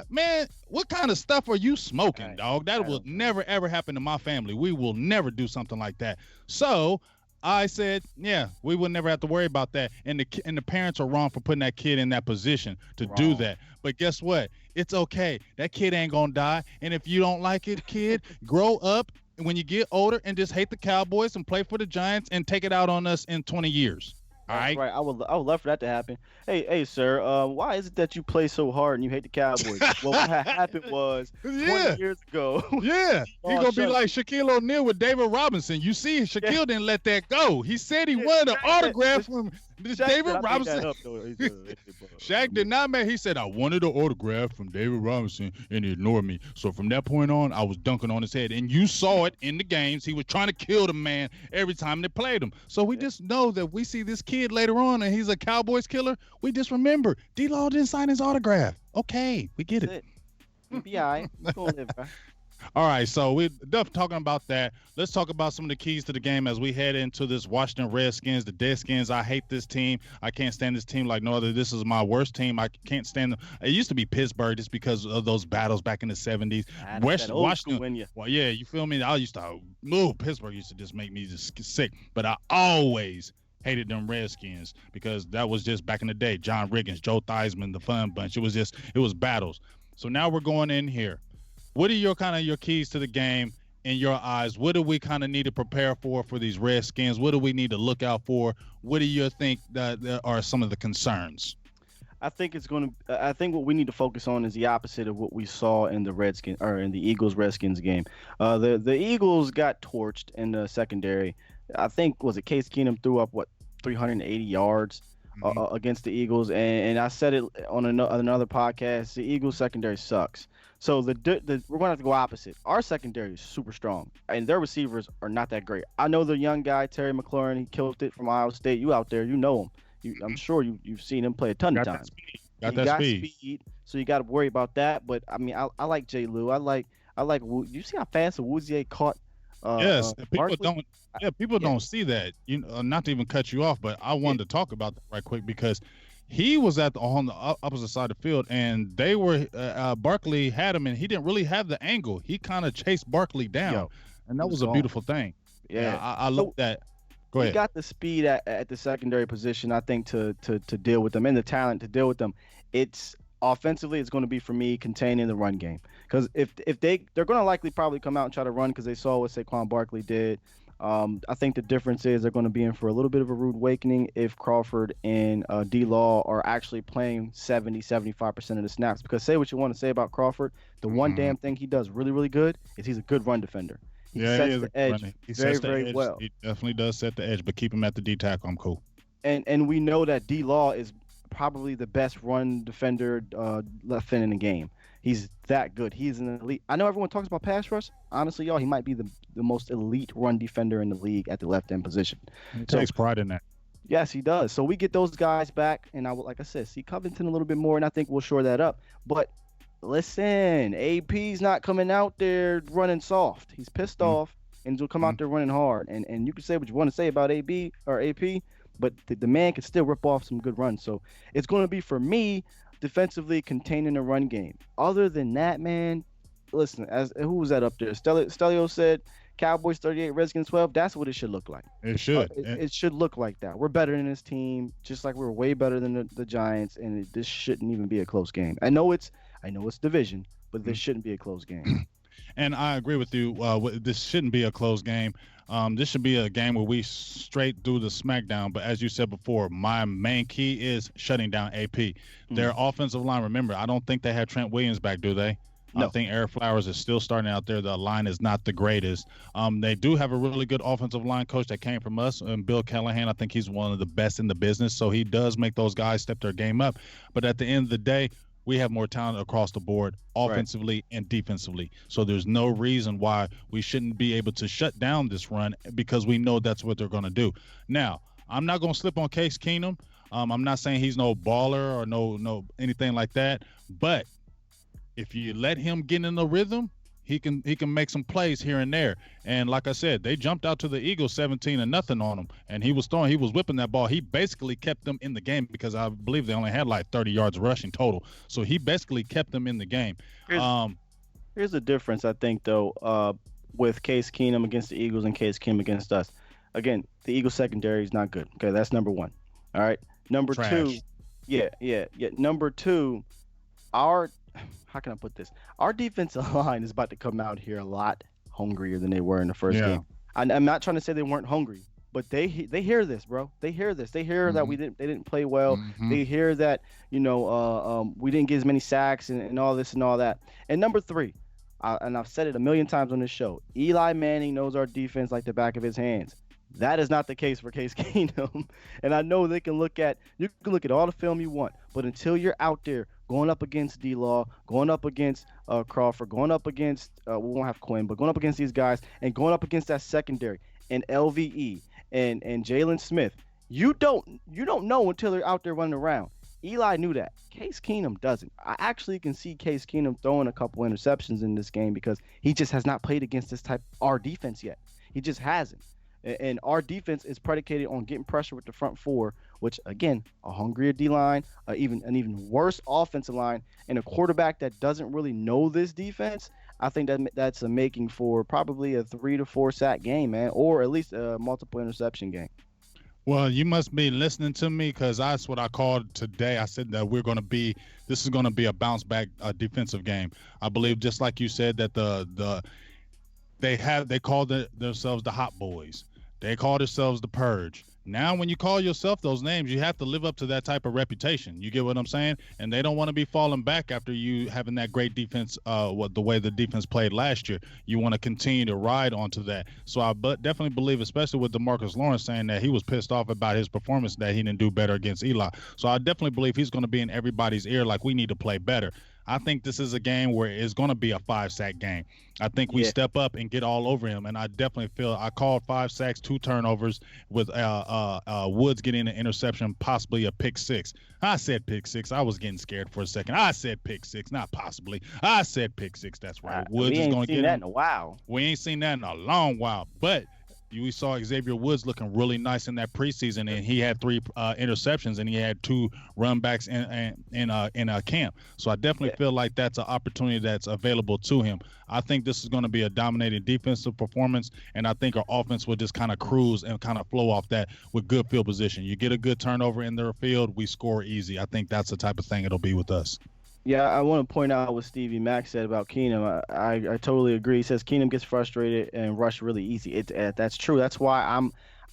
Man, what kind of stuff are you smoking, Right. dog? That I will don't know. never ever happen to my family. We will never do something like that. So I said, yeah, we would never have to worry about that. And the parents are wrong for putting that kid in that position to do Wrong. that. But guess what? It's okay. That kid ain't gonna die. And if you don't like it, kid, grow up when you get older and just hate the Cowboys and play for the Giants and take it out on us in 20 years. All That's right. right. I would love for that to happen. Hey, sir. Why is it that you play so hard and you hate the Cowboys? Well, what had happened was Yeah. 20 years ago. Yeah, he Oh, gonna be shucks. like Shaquille O'Neal with David Robinson. You see, Shaquille didn't let that go. He said he Yeah, wanted an Shaq said- autograph from Shaq said, David "I made Robinson. that up, though." He said, Shaq did not make. He said I wanted an autograph from David Robinson, and he ignored me. So from that point on, I was dunking on his head, and you saw it in the games. He was trying to kill the man every time they played him. So we just know that we see this kid later on, and he's a Cowboys killer. We just remember D-Law didn't sign his autograph. Okay, we get it. That's it. You'll be all right. You gonna live, bro. All right, so we're done talking about that. Let's talk about some of the keys to the game as we head into this Washington Redskins, the Deadskins. I hate this team. I can't stand this team like no other. This is my worst team. I can't stand them. It used to be Pittsburgh just because of those battles back in the 70s. That old Washington. school in you. Well, yeah, you feel me? I used to move. Pittsburgh used to just make me just sick. But I always hated them Redskins because that was just back in the day. John Riggins, Joe Theismann, the fun bunch. It was battles. So now we're going in here. What are your keys to the game in your eyes? What do we kind of need to prepare for these Redskins? What do we need to look out for? What do you think that are some of the concerns? I think I think what we need to focus on is the opposite of what we saw in the Eagles Redskins game. The Eagles got torched in the secondary. I think was it Case Keenum threw up 380 yards against the Eagles, and I said it on another podcast. The Eagles secondary sucks. So we're gonna have to go opposite. Our secondary is super strong, and their receivers are not that great. I know the young guy Terry McLaurin. He killed it from Iowa State. You out there, you know him. I'm sure you've seen him play a ton of times. Got He that got speed. so you got to worry about that. But I mean, I like J. Lou. I like. You see how fast Awuzie caught? Yes, people Barkley? don't. Yeah, people Yeah. don't see that. Not to even cut you off, but I wanted to talk about that right quick because he was on the opposite side of the field, and they were Barkley had him, and he didn't really have the angle. He kind of chased Barkley down, Yo, and he that was was a gone. beautiful thing. Yeah, Yeah. I love So that. Go we ahead. got the speed at the secondary position, I think, to deal with them and the talent to deal with them. It's offensively, it's going to be for me containing the run game because if they're going to likely probably come out and try to run because they saw what Saquon Barkley did. I think the difference is they're going to be in for a little bit of a rude awakening if Crawford and D Law are actually playing 70-75% of the snaps. Because say what you want to say about Crawford, the one Hmm. damn thing he does really, really good is he's a good run defender. He Yeah, he sets is a the good edge runner. He very, sets the very edge. well. He definitely does set the edge, but keep him at the D tackle. I'm cool. And we know that D Law is probably the best run defender left in the game. He's that good. He's an elite. I know everyone talks about pass rush. Honestly, y'all, he might be the most elite run defender in the league at the left end position. He So takes pride in that. yes, he does. So we get those guys back, and I would, like I said, see Covington a little bit more, and I think we'll shore that up. But listen, AP's not coming out there running soft. He's pissed off, and he'll come Mm-hmm. out there running hard. And you can say what you want to say about AB or AP, but the man can still rip off some good runs. So it's going to be for me defensively containing the run game. Other than that, man, listen, as who was that up there? Stelio said Cowboys 38, Redskins 12. That's what it should look like. It should. It should look like that. We're better than this team, just like we're way better than the Giants, and this shouldn't even be a close game. I know it's division, but this shouldn't be a close game. And I agree with you. This shouldn't be a close game. This should be a game where we straight through the smackdown. But as you said before, my main key is shutting down AP. Their offensive line, remember, I don't think they had Trent Williams back, do they? I No, think Eric Flowers is still starting out there. The line is not the greatest. They do have a really good offensive line coach that came from us, and Bill Callahan. I think he's one of the best in the business. So he does make those guys step their game up. But at the end of the day, we have more talent across the board, right. offensively and defensively. So there's no reason why we shouldn't be able to shut down this run because we know that's what they're going to do. Now, I'm not going to slip on Case Keenum. I'm not saying he's no baller or no anything like that, but if you let him get in the rhythm, he can make some plays here and there. And like I said, they jumped out to the Eagles 17-0 on him, and he was whipping that ball. He basically kept them in the game because I believe they only had like 30 yards rushing total. So he basically kept them in the game. Here's here's the difference, I think, though, with Case Keenum against the Eagles and Case Keenum against us. Again, the Eagles secondary is not good. Okay, that's number one. All right, number two, Trash. yeah. Number two, our how can I put this? Our defensive line is about to come out here a lot hungrier than they were in the first Yeah. game. I'm not trying to say they weren't hungry, but they hear this, bro. They hear this. They hear that Mhm. they didn't play well. Mhm. They hear that we didn't get as many sacks and all this and all that. And number three, and I've said it a million times on this show, Eli Manning knows our defense like the back of his hands. That is not the case for Case Keenum. And I know you can look at all the film you want, but until you're out there going up against D-Law, going up against Crawford, going up against we won't have Quinn, but going up against these guys and going up against that secondary and LVE and Jalen Smith, you don't know until they're out there running around. Eli knew that. Case Keenum doesn't. I actually can see Case Keenum throwing a couple interceptions in this game because he just has not played against this type our defense yet. He just hasn't. And our defense is predicated on getting pressure with the front four, which again, a hungrier D line, an even worse offensive line, and a quarterback that doesn't really know this defense. I think that's a making for probably a 3 to 4 sack game, man, or at least a multiple interception game. Well, you must be listening to me because that's what I called today. I said that this is going to be a bounce back defensive game. I believe, just like you said, that they called themselves the Hot Boys. They call themselves the Purge. Now, when you call yourself those names, you have to live up to that type of reputation. You get what I'm saying? And they don't want to be falling back after you having that great defense, the way the defense played last year. You want to continue to ride onto that. So I definitely believe, especially with DeMarcus Lawrence saying that he was pissed off about his performance, that he didn't do better against Eli. So I definitely believe he's going to be in everybody's ear like we need to play better. I think this is a game where it's going to be a 5-sack game. I think we step up and get all over him, and I definitely feel I called 5 sacks, 2 turnovers with Woods getting an interception, possibly a pick six. I said pick six. I was getting scared for a second. I said pick six, not possibly. I said pick six. That's right. Woods we is ain't going to seen get that him. in a while. We ain't seen that in a long while, but We saw Xavier Woods looking really nice in that preseason, and he had three interceptions, and he had two run backs in camp. So I definitely feel like that's an opportunity that's available to him. I think this is going to be a dominating defensive performance, and I think our offense will just kind of cruise and kind of flow off that with good field position. You get a good turnover in their field, we score easy. I think that's the type of thing it'll be with us. Yeah, I want to point out what Stevie Mack said about Keenum. I totally agree. He says Keenum gets frustrated and rush really easy. That's true. That's why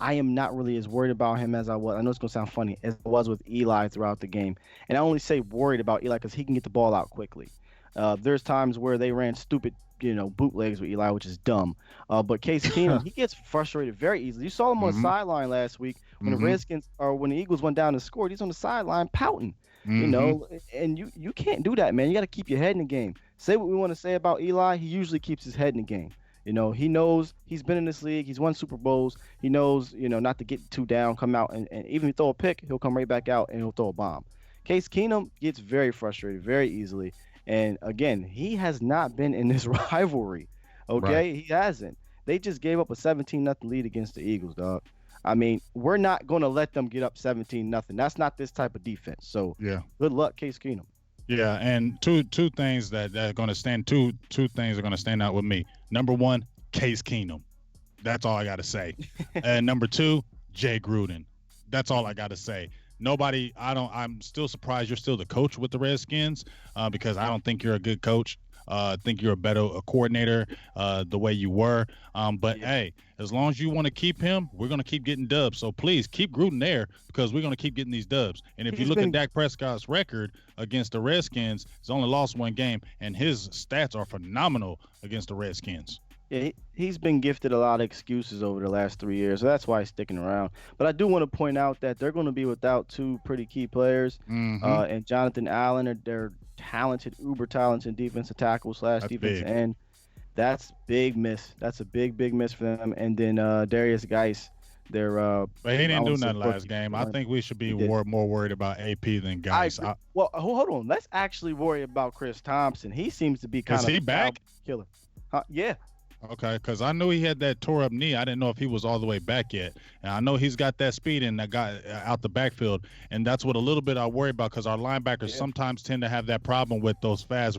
I am not really as worried about him as I was. I know it's gonna sound funny as I was with Eli throughout the game. And I only say worried about Eli because he can get the ball out quickly. There's times where they ran stupid, bootlegs with Eli, which is dumb. But Case Keenum, he gets frustrated very easily. You saw him on the sideline last week when the Redskins or when the Eagles went down and scored. He's on the sideline pouting. And you can't do that, man. You got to keep your head in the game. Say what we want to say about Eli, he usually keeps his head in the game. He knows he's been in this league. He's won Super Bowls. He knows, not to get too down, come out, and even if he throw a pick, he'll come right back out and he'll throw a bomb. Case Keenum gets very frustrated very easily. And again, he has not been in this rivalry. Okay, right. He hasn't. They just gave up a 17-0 lead against the Eagles, dog. I mean, we're not going to let them get up 17-0. That's not this type of defense. So, yeah, good luck, Case Keenum. Yeah, and two things that are going to stand two things are going to stand out with me. Number one, Case Keenum. That's all I got to say. And number two, Jay Gruden. That's all I got to say. I'm still surprised you're still the coach with the Redskins because I don't think you're a good coach. I think you're a coordinator the way you were. Hey, as long as you want to keep him, we're going to keep getting dubs. So please keep Gruden there because we're going to keep getting these dubs. And if you look at Dak Prescott's record against the Redskins, he's only lost one game, and his stats are phenomenal against the Redskins. Yeah, he's been gifted a lot of excuses over the last 3 years, so that's why he's sticking around. But I do want to point out that they're going to be without two pretty key players, and Jonathan Allen, they're talented, uber talented defensive tackle / defensive end. That's big miss. That's a big miss for them. And then Darius Geis, but he didn't do nothing last game. I think we should be more worried about AP than Geis. Well, hold on. Let's actually worry about Chris Thompson. He seems to be kind of he back? Killer. Yeah. Okay, because I knew he had that tore up knee. I didn't know if he was all the way back yet. And I know he's got that speed and that guy out the backfield. And that's what a little bit I worry about because our linebackers sometimes tend to have that problem with those fast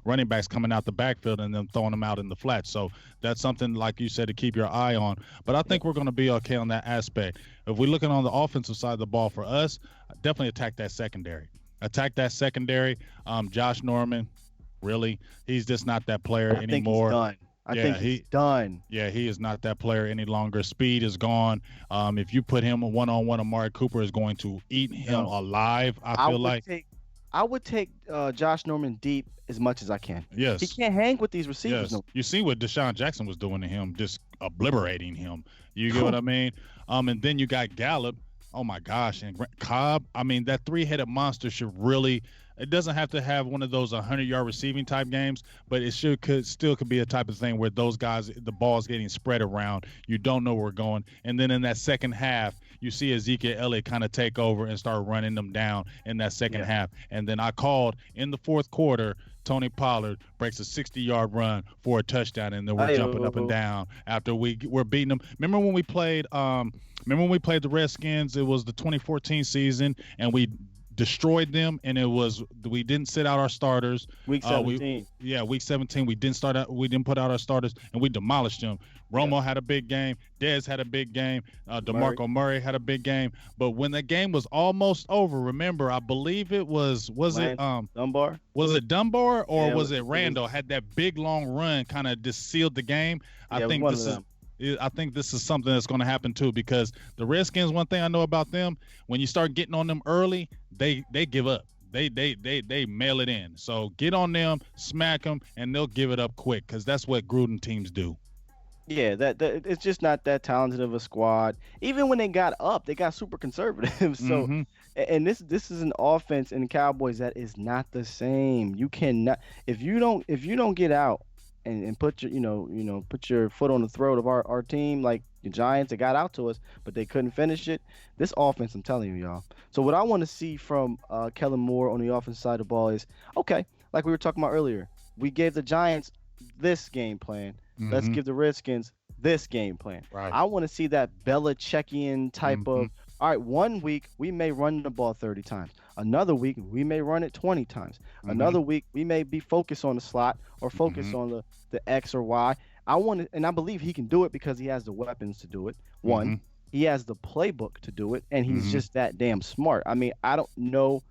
running backs coming out the backfield and then throwing them out in the flat. So that's something, like you said, to keep your eye on. But I think we're going to be okay on that aspect. If we're looking on the offensive side of the ball for us, definitely attack that secondary. Josh Norman, really, he's just not that player anymore. He's done. I think he's done. Yeah, he is not that player any longer. Speed is gone. If you put him one-on-one, Amari Cooper is going to eat him alive, I feel like. I would take Josh Norman deep as much as I can. Yes. He can't hang with these receivers. Yes. You see what Deshaun Jackson was doing to him, just obliterating him. You get what I mean? And then you got Gallup. Oh, my gosh. And Cobb. I mean, that three-headed monster should really – it doesn't have to have one of those 100-yard receiving type games, but it could be a type of thing where those guys, the ball's getting spread around. You don't know where we're going. And then in that second half, you see Ezekiel Elliott kind of take over and start running them down in that second half. And then I called in the fourth quarter, Tony Pollard breaks a 60-yard run for a touchdown, and then we're jumping up and down after we're beating them. Remember when we played the Redskins? It was the 2014 season, and we destroyed them, and we didn't sit out our starters. Week 17. Week 17. We didn't put out our starters, and we demolished them. Romo had a big game. Dez had a big game. DeMarco Murray had a big game. But when the game was almost over, remember, I believe it was it Dunbar? Was it Dunbar or was it Randall had that big long run kind of just sealed the game? I think this is something that's going to happen too, because the Redskins, one thing I know about them, when you start getting on them early, they give up. They mail it in. So get on them, smack them, and they'll give it up quick, because that's what Gruden teams do. Yeah, that it's just not that talented of a squad. Even when they got up, they got super conservative. So, and this is an offense in the Cowboys that is not the same. You cannot if you don't get out and put your put your foot on the throat of our team, like the Giants that got out to us, but they couldn't finish it. This offense, I'm telling you, y'all. So what I want to see from Kellen Moore on the offensive side of the ball is, okay, like we were talking about earlier, we gave the Giants this game plan. Let's give the Redskins this game plan. Right. I want to see that Belichickian type Mm-hmm. of, all right, one week we may run the ball 30 times. Another week we may run it 20 times. Mm-hmm. Another week we may be focused on the slot or focused Mm-hmm. on the X or Y. I want to, and I believe he can do it because he has the weapons to do it. One, Mm-hmm. he has the playbook to do it, and he's Mm-hmm. just that damn smart. I mean, I don't know,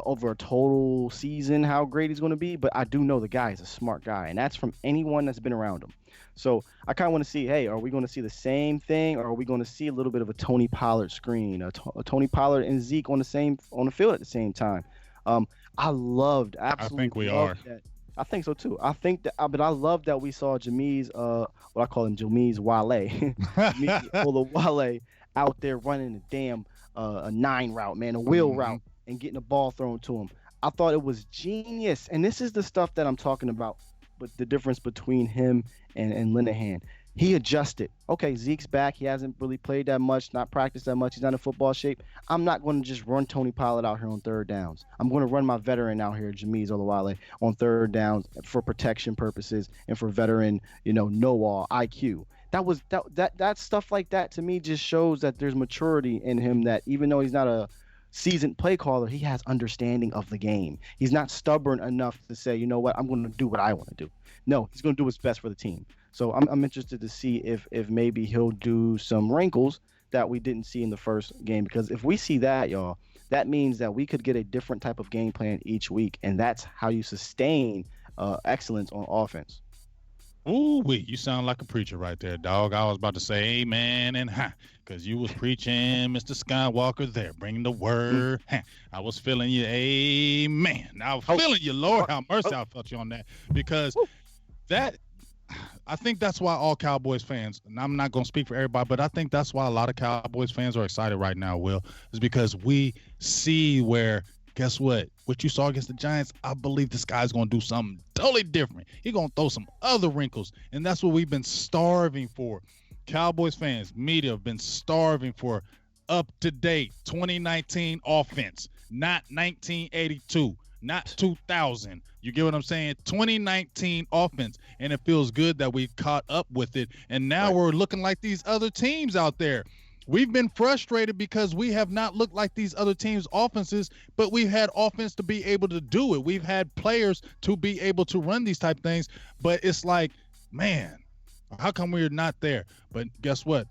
over a total season how great he's going to be, but I do know the guy is a smart guy, and that's from anyone that's been around him. So I kind of want to see, hey, are we going to see the same thing, or are we going to see a little bit of a Tony Pollard screen, a Tony Pollard and Zeke on the field at the same time? Um, I I think we absolutely are. loved that. I think so too. I think that, but I love that we saw Jameez, what I call him, Jameez Wale, Jameez Wale out there running a damn a 9 route, man, a wheel Mm-hmm. route, and getting the ball thrown to him. I thought it was genius, and this is the stuff that I'm talking about. But the difference between him and Linehan, he adjusted. Okay, Zeke's back. He hasn't really played that much, not practiced that much. He's not in football shape. I'm not going to just run Tony Pollard out here on third downs. I'm going to run my veteran out here, Jameez Olawale, on third downs for protection purposes and for veteran, know-all IQ. That stuff like that to me just shows that there's maturity in him. That even though he's not a seasoned play caller, he has understanding of the game. He's not stubborn enough to say, you know what, I'm going to do what I want to do. No, he's going to do what's best for the team. So I'm interested to see if maybe he'll do some wrinkles that we didn't see in the first game. Because if we see that, y'all, that means that we could get a different type of game plan each week, and that's how you sustain excellence on offense. Ooh, wee, you sound like a preacher right there, dog. I was about to say amen and ha, because you was preaching, Mr. Skywalker there, bringing the word. Ha. I was feeling you, amen. I was feeling you, Lord. Have mercy, I felt you on that. Because that, I think that's why all Cowboys fans, and I'm not going to speak for everybody, but I think that's why a lot of Cowboys fans are excited right now, Will, is because we see where, guess what? What you saw against the Giants, I believe this guy's going to do something totally different. He's going to throw some other wrinkles, and that's what we've been starving for. Cowboys fans, media have been starving for up-to-date 2019 offense, not 1982, not 2000. You get what I'm saying? 2019 offense, and it feels good that we caught up with it, and now we're looking like these other teams out there. We've been frustrated because we have not looked like these other teams' offenses, but we've had offense to be able to do it. We've had players to be able to run these type things, but it's like, man, how come we're not there? But guess what?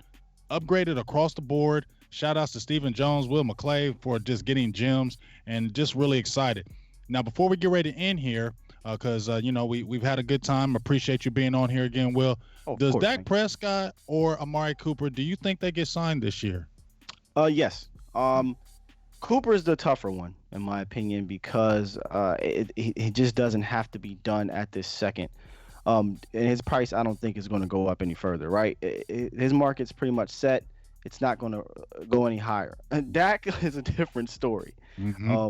Upgraded across the board. Shout outs to Stephen Jones, Will McClay for just getting gems, and just really excited. Now, before we get ready to end here, because we've had a good time. Appreciate you being on here again, Will. Does Dak Prescott or Amari Cooper, do you think they get signed this year? Yes. Cooper is the tougher one, in my opinion, because it just doesn't have to be done at this second. And his price, I don't think, is going to go up any further, right? His market's pretty much set. It's not going to go any higher. Dak is a different story. Mm-hmm.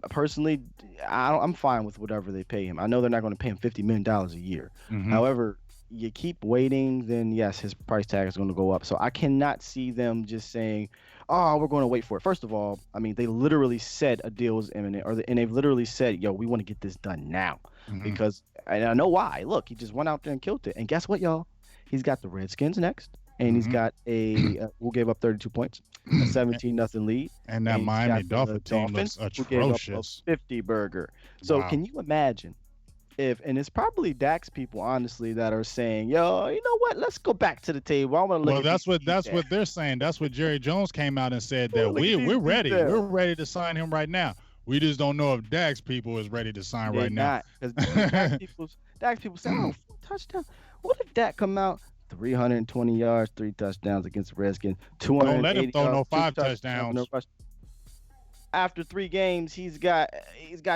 Personally, I'm fine with whatever they pay him. I know they're not going to pay him $50 million a year. Mm-hmm. However, you keep waiting, then yes, his price tag is going to go up. So I cannot see them just saying, oh, we're going to wait for it. First of all, I mean, they literally said a deal is imminent, and they've literally said, yo, we want to get this done now. Mm-hmm. Because, and I know why. Look, he just went out there and killed it. And guess what, y'all? He's got the Redskins next. And he's got we'll give up 32 points, a 17-0 lead. And that Miami Dolphins team looks atrocious. Who gave up a 50 burger. So can you imagine if, and it's probably Dak's people, honestly, that are saying, yo, you know what? Let's go back to the table. I want to look. Well, that's what they're saying. That's what Jerry Jones came out and said, that we're ready. We're ready to sign him right now. We just don't know if Dak's people is ready to sign right now. Because Dak's people say, oh, 4 touchdowns. What if Dak come out 320 yards, 3 touchdowns against the Redskins, 280 Don't let him throw yards, no 5 touchdowns. touchdowns. After 3 games, he's got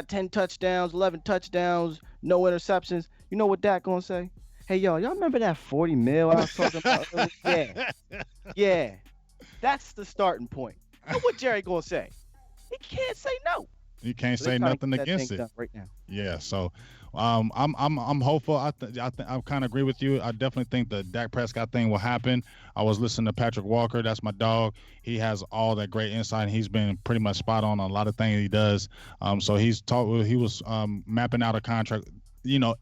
10 touchdowns, 11 touchdowns, no interceptions. You know what Dak gonna say? Hey, y'all remember that 40 mil I was talking about earlier? Yeah. That's the starting point. You know what Jerry gonna say? He can't say no. You can't say nothing against it right now. Yeah, so I'm hopeful. I kind of agree with you. I definitely think the Dak Prescott thing will happen. I was listening to Patrick Walker. That's my dog. He has all that great insight. He's been pretty much spot on a lot of things he does. So he was mapping out a contract,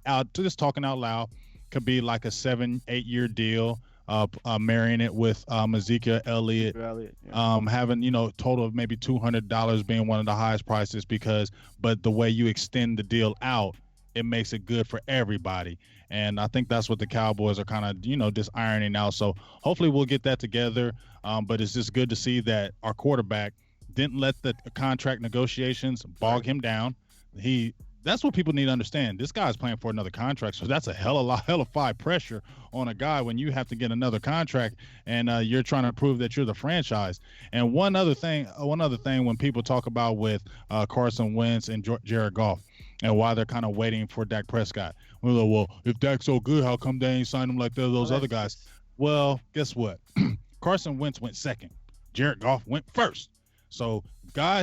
out just talking out loud. could be like a 7-8 year deal. Marrying it with Ezekiel Elliott, Ezekiel Elliott, yeah. having total of maybe $200 being one of the highest prices but the way you extend the deal out, it makes it good for everybody. And I think that's what the Cowboys are kind of just ironing out. So hopefully we'll get that together. But it's just good to see that our quarterback didn't let the contract negotiations bog him down. That's what people need to understand. This guy's playing for another contract, so that's a hellified pressure on a guy when you have to get another contract and you're trying to prove that you're the franchise. And one other thing, when people talk about with Carson Wentz and Jared Goff and why they're kind of waiting for Dak Prescott. Well, if Dak's so good, how come they ain't signed him like those other guys? Well, guess what? Carson Wentz went second. Jared Goff went first. So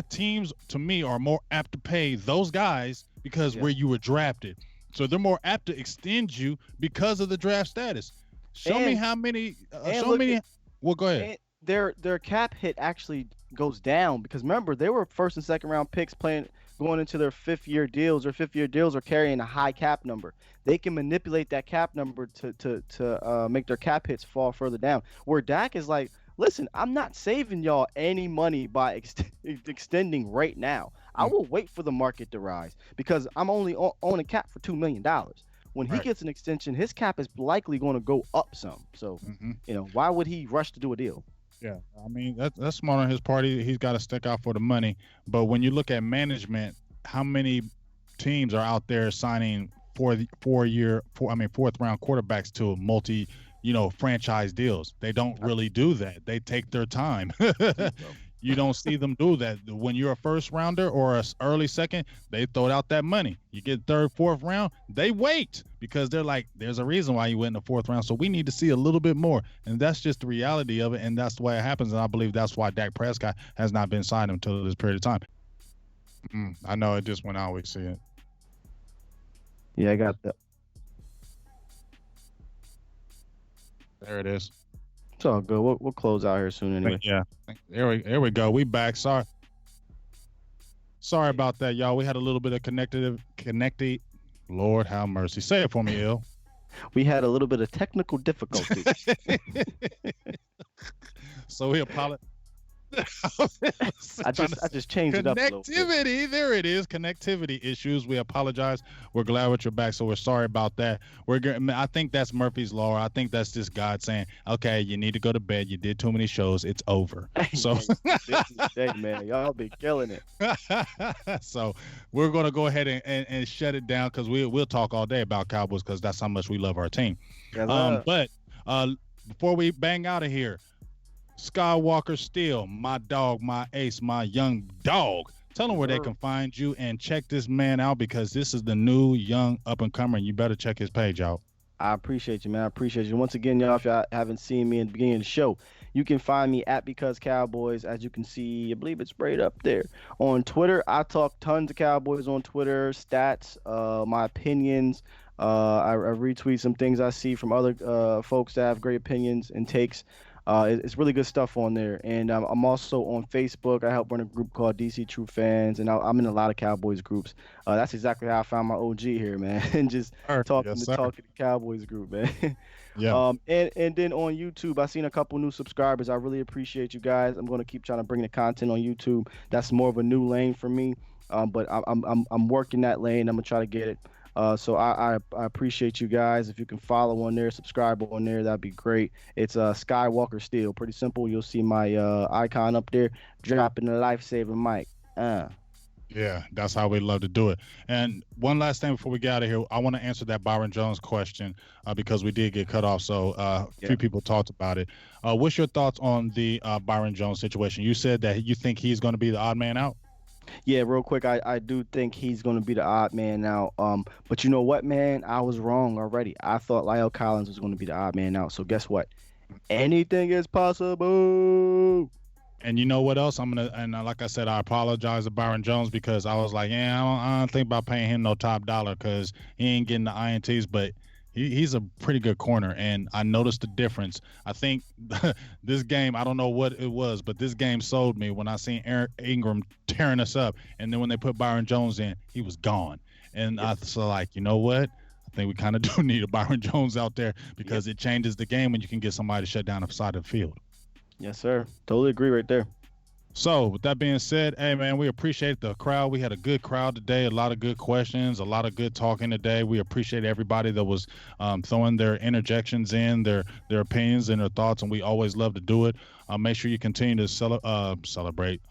teams, to me, are more apt to pay those guys because where you were drafted. So they're more apt to extend you because of the draft status. Show me how many. Well, go ahead. Their cap hit actually goes down because remember they were first and second round picks going into their fifth year deals. Or fifth year deals are carrying a high cap number. They can manipulate that cap number to make their cap hits fall further down. Where Dak is like, listen, I'm not saving y'all any money by extending right now. I will wait for the market to rise because I'm only on a cap for $2 million. When he gets an extension, his cap is likely going to go up some. So, why would he rush to do a deal? Yeah, I mean, that's smart on his part. He's got to stick out for the money. But when you look at management, how many teams are out there signing fourth round quarterbacks to multi franchise deals? They don't really do that. They take their time. You don't see them do that. When you're a first rounder or an early second, they throw out that money. You get third, fourth round, they wait because they're like, there's a reason why you went in the fourth round. So we need to see a little bit more. And that's just the reality of it. And that's the way it happens. And I believe that's why Dak Prescott has not been signed until this period of time. I know it just when I always see it. Yeah, I got that. There it is. It's all good. We'll close out here soon anyway. Yeah. There we go. We back. Sorry about that, y'all. We had a little bit of connected. Lord have mercy. Say it for me, Il. We had a little bit of technical difficulty. So we apologize. I just changed it up a little bit. Connectivity, there it is. Connectivity issues. We apologize. We're glad with your back, so we're sorry about that. I think that's Murphy's Law. I think that's just God saying, "Okay, you need to go to bed. You did too many shows. It's over." So, hey man, y'all be killing it. So we're gonna go ahead and shut it down because we'll talk all day about Cowboys because that's how much we love our team. But before we bang out of here. Skywalker Steele, my dog, my ace, my young dog. Tell them where they can find you and check this man out because this is the new young up-and-comer, and you better check his page out. I appreciate you, man. I appreciate you. Once again, y'all, if y'all haven't seen me in the beginning of the show, you can find me at Because Cowboys. As you can see, I believe it's right up there. On Twitter, I talk tons of Cowboys on Twitter, stats, my opinions. I retweet some things I see from other folks that have great opinions and takes. It's really good stuff on there. And I'm also on Facebook. I help run a group called DC True Fans, and I'm in a lot of Cowboys groups. That's exactly how I found my OG here, man. And just talking to Cowboys group, man. Yeah. And then on YouTube, I've seen a couple new subscribers. I really appreciate you guys. I'm going to keep trying to bring the content on YouTube. That's more of a new lane for me. But I'm working that lane. I'm going to try to get it. So I appreciate you guys. If you can follow on there, subscribe on there, that'd be great. It's Skywalker Steele. Pretty simple. You'll see my icon up there, dropping the life-saving mic. Yeah, that's how we love to do it. And one last thing before we get out of here, I want to answer that Byron Jones question because we did get cut off. So a few people talked about it. What's your thoughts on the Byron Jones situation? You said that you think he's going to be the odd man out. Yeah, real quick, I do think he's going to be the odd man out. But you know what, man? I was wrong already. I thought Lyle Collins was going to be the odd man out. So guess what? Anything is possible. And you know what else? Like I said, I apologize to Byron Jones because I was like, I don't think about paying him no top dollar because he ain't getting the INTs, but he's a pretty good corner, and I noticed the difference. I think this game, I don't know what it was, but this game sold me when I seen Eric Ingram tearing us up, and then when they put Byron Jones in, he was gone. And I was like, you know what? I think we kind of do need a Byron Jones out there because it changes the game when you can get somebody to shut down the side of the field. Yes, sir. Totally agree right there. So, with that being said, hey man, we appreciate the crowd. We had a good crowd today, a lot of good questions, a lot of good talking today. We appreciate everybody that was throwing their interjections in, their opinions and their thoughts, and we always love to do it. Make sure you continue to celebrate,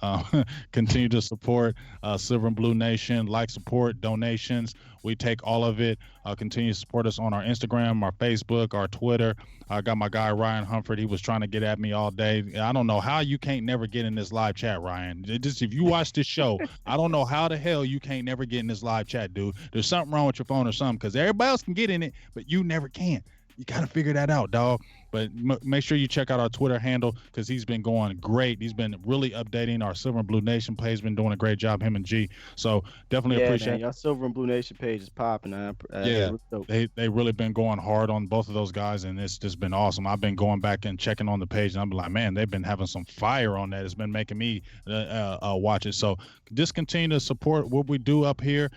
continue to support Silver and Blue Nation, like, support, donations. We take all of it. Continue to support us on our Instagram, our Facebook, our Twitter. I got my guy Ryan Humford. He was trying to get at me all day. I don't know how you can't never get in this live chat, Ryan. Just if you watch this show, I don't know how the hell you can't never get in this live chat, dude. There's something wrong with your phone or something, because everybody else can get in it, but you never can. You got to figure that out, dog. But make sure you check out our Twitter handle, because he's been going great. He's been really updating our Silver and Blue Nation page. He's been doing a great job, him and G. So definitely appreciate it. Your Silver and Blue Nation page is popping. They really been going hard on both of those guys, and it's just been awesome. I've been going back and checking on the page, and I'm like, man, they've been having some fire on that. It's been making me watch it. So just continue to support what we do up here.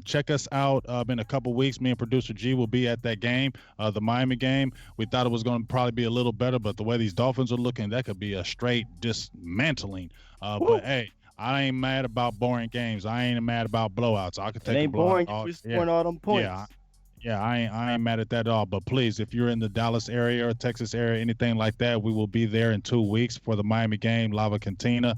Check us out in a couple weeks. Me and producer G will be at that game, the Miami game. We thought it was going to probably be a little better, but the way these Dolphins are looking, that could be a straight dismantling. But hey, I ain't mad about boring games. I ain't mad about blowouts. I could take a blowout. It ain't boring. We're scoring all them points. Yeah, I ain't mad at that at all. But please, if you're in the Dallas area or Texas area, anything like that, we will be there in 2 weeks for the Miami game, Lava Cantina,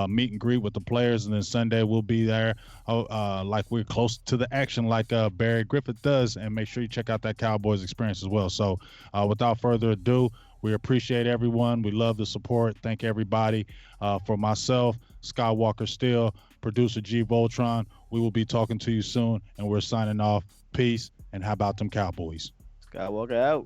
meet and greet with the players, and then Sunday we'll be there like we're close to the action, like Barry Griffith does. And make sure you check out that Cowboys experience as well. So without further ado, we appreciate everyone. We love the support. Thank everybody. For myself, Skywalker Steele, producer G Voltron, we will be talking to you soon, and we're signing off. Peace. And how about them Cowboys? Skywalker out.